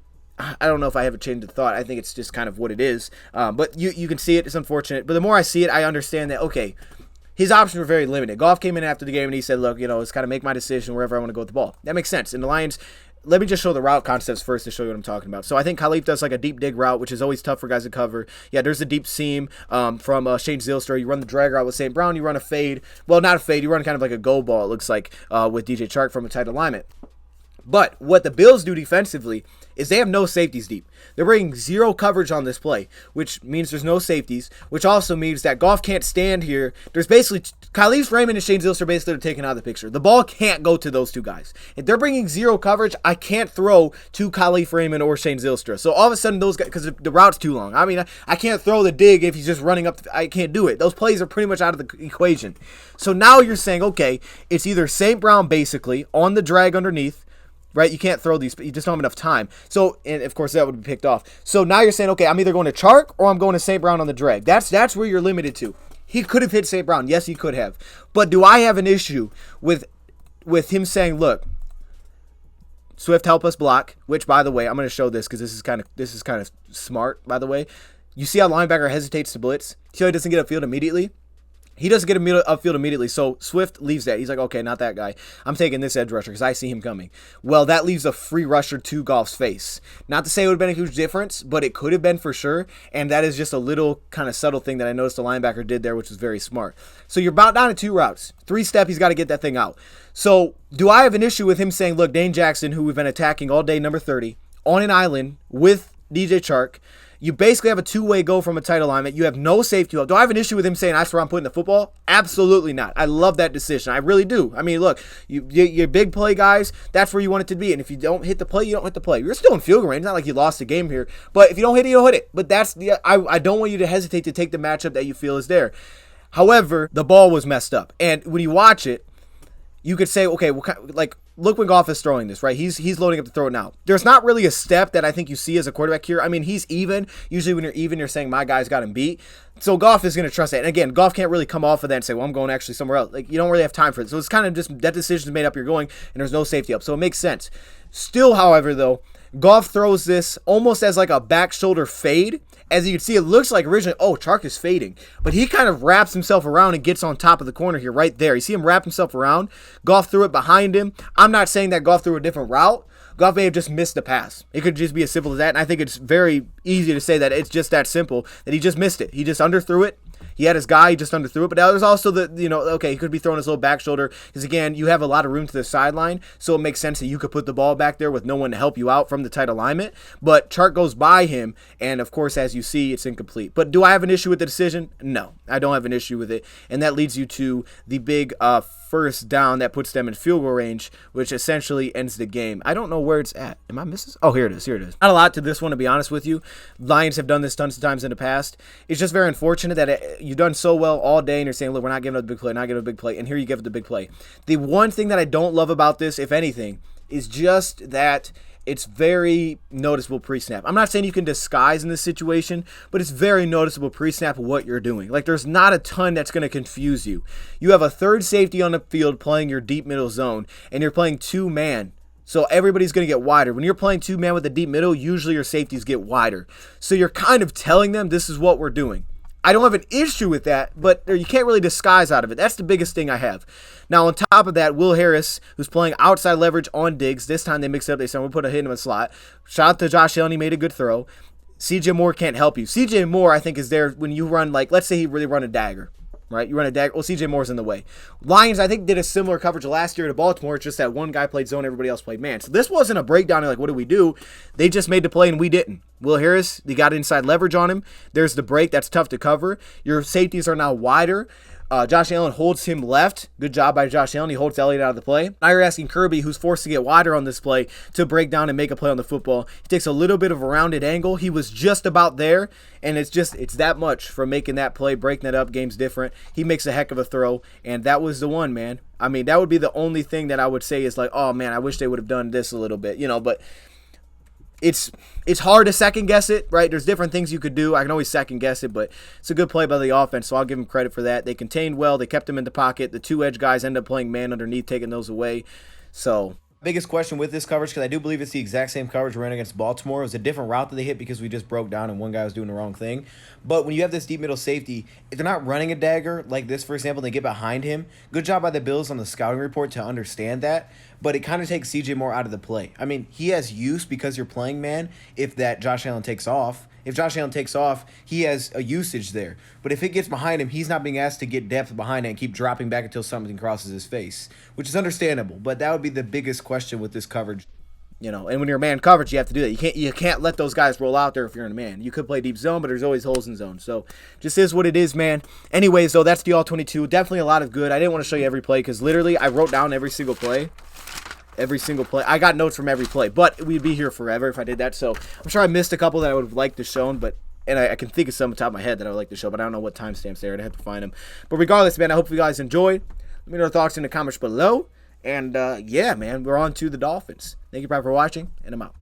I don't know if I have a change of thought. I think it's just kind of what it is. But you can see it. It's unfortunate. But the more I see it, I understand that, okay, his options were very limited. Goff came in after the game and he said, look, it's kind of make my decision wherever I want to go with the ball. That makes sense. And the Lions, let me just show the route concepts first to show you what I'm talking about. So I think Khalif does like a deep dig route, which is always tough for guys to cover. Yeah, there's a deep seam from Shane Zylstra. You run the drag route with St. Brown. You run a fade. Well, not a fade. You run kind of like a go ball, it looks like, with DJ Chark from a tight alignment. But what the Bills do defensively is they have no safeties deep. They're bringing zero coverage on this play, which means there's no safeties, which also means that Goff can't stand here. There's basically Khalif Raymond and Shane Zylstra basically are taken out of the picture. The ball can't go to those two guys. If they're bringing zero coverage, I can't throw to Khalif Raymond or Shane Zylstra. So all of a sudden those guys, because the route's too long. I mean, I can't throw the dig if he's just running up. I can't do it. Those plays are pretty much out of the equation. So now you're saying, okay, it's either St. Brown basically on the drag underneath, right? You can't throw these, you just don't have enough time. So, and of course that would be picked off. So now you're saying, okay, I'm either going to Chark or I'm going to St. Brown on the drag. That's where you're limited to. He could have hit St. Brown. Yes, he could have. But do I have an issue with him saying, look, Swift, help us block, which, by the way, I'm going to show this because this is kind of smart, by the way. You see how linebacker hesitates to blitz? See how he doesn't get upfield immediately? He doesn't get upfield immediately, so Swift leaves that. He's like, okay, not that guy. I'm taking this edge rusher because I see him coming. Well, that leaves a free rusher to Goff's face. Not to say it would have been a huge difference, but it could have been for sure, and that is just a little kind of subtle thing that I noticed the linebacker did there, which was very smart. So you're about down to 2 routes. 3-step, he's got to get that thing out. So do I have an issue with him saying, look, Dane Jackson, who we've been attacking all day, number 30, on an island with DJ Chark, you basically have a two-way go from a tight alignment. You have no safety help. Do I have an issue with him saying, that's where I'm putting the football? Absolutely not. I love that decision. I really do. I mean, look, you're big play guys. That's where you want it to be. And if you don't hit the play, you don't hit the play. You're still in field goal range. It's not like you lost the game here. But if you don't hit it, you don't hit it. But I don't want you to hesitate to take the matchup that you feel is there. However, the ball was messed up. And when you watch it, you could say, okay, look when Goff is throwing this, right? He's loading up to throw it now. There's not really a step that I think you see as a quarterback here. I mean, he's even. Usually when you're even, you're saying, my guy's got him beat. So Goff is going to trust that. And again, Goff can't really come off of that and say, well, I'm going actually somewhere else. Like, you don't really have time for it. So it's kind of just that decision's made up, you're going, and there's no safety up. So it makes sense. Still, however, though, Goff throws this almost as like a back shoulder fade. As you can see, it looks like originally, oh, Chark is fading. But he kind of wraps himself around and gets on top of the corner here, right there. You see him wrap himself around. Goff threw it behind him. I'm not saying that Goff threw a different route. Goff may have just missed the pass. It could just be as simple as that. And I think it's very easy to say that it's just that simple, that he just missed it. He just underthrew it. He had his guy, he just underthrew it, but now there's also the, okay, he could be throwing his little back shoulder, because again, you have a lot of room to the sideline, so it makes sense that you could put the ball back there with no one to help you out from the tight alignment, but Chark goes by him, and of course, as you see, it's incomplete. But do I have an issue with the decision? No, I don't have an issue with it, and that leads you to the big first down that puts them in field goal range, which essentially ends the game. I don't know where it's at. Am I missing? Oh, here it is. Not a lot to this one, to be honest with you. Lions have done this tons of times in the past. It's just very unfortunate that you've done so well all day, and you're saying, look, we're not giving up the big play, not giving up the big play, and here you give it the big play. The one thing that I don't love about this, if anything, is just that it's very noticeable pre-snap. I'm not saying you can disguise in this situation, but it's very noticeable pre-snap what you're doing. Like, there's not a ton that's going to confuse you. You have a third safety on the field playing your deep middle zone, and you're playing two-man. So everybody's going to get wider. When you're playing two-man with the deep middle, usually your safeties get wider. So you're kind of telling them this is what we're doing. I don't have an issue with that, but you can't really disguise out of it. That's the biggest thing I have. Now, on top of that, Will Harris, who's playing outside leverage on Diggs. This time they mix it up. They said, we'll put a hit in the slot. Shout out to Josh Allen. He made a good throw. CJ Moore can't help you. CJ Moore, I think, is there when you run, like, let's say he really run a dagger. Right? You run a dagger. Well, CJ Moore's in the way. Lions, I think, did a similar coverage last year to Baltimore. It's just that one guy played zone, everybody else played man. So this wasn't a breakdown of like, what do we do? They just made the play and we didn't. Will Harris, they got inside leverage on him. There's the break. That's tough to cover. Your safeties are now wider. Josh Allen holds him left. Good job by Josh Allen. He holds Elliott out of the play. Now you're asking Kirby, who's forced to get wider on this play, to break down and make a play on the football. He takes a little bit of a rounded angle. He was just about there, and it's that much for making that play, breaking that up. Game's different. He makes a heck of a throw, and that was the one, man. I mean, that would be the only thing that I would say is like, oh, man, I wish they would have done this a little bit, but it's hard to second guess it, right? There's different things you could do. I can always second guess it, but it's a good play by the offense, so I'll give them credit for that. They contained well. They kept him in the pocket. The two edge guys end up playing man underneath, taking those away. So biggest question with this coverage, because I do believe it's the exact same coverage we ran against Baltimore. It was a different route that they hit because we just broke down and one guy was doing the wrong thing. But when you have this deep middle safety, if they're not running a dagger like this, for example, they get behind him. Good job by the Bills on the scouting report to understand that. But it kind of takes CJ Moore out of the play. I mean, he has use because you're playing man if that Josh Allen takes off. If Josh Allen takes off, he has a usage there. But if it gets behind him, he's not being asked to get depth behind it and keep dropping back until something crosses his face, which is understandable. But that would be the biggest question with this coverage. And when you're man coverage, you have to do that. You can't let those guys roll out there if you're in a man. You could play deep zone, but there's always holes in zone. So just is what it is, man. Anyways, though, that's the all-22. Definitely a lot of good. I didn't want to show you every play because literally I wrote down every single play. I got notes from every play, but we'd be here forever if I did that. So I'm sure I missed a couple that I would have liked to show, and I can think of some on top of my head that I would like to show, but I don't know what timestamps there. I'd have to find them. But regardless, man, I hope you guys enjoyed. Let me know your thoughts in the comments below. And yeah, man, we're on to the Dolphins. Thank you, Brad, for watching, and I'm out.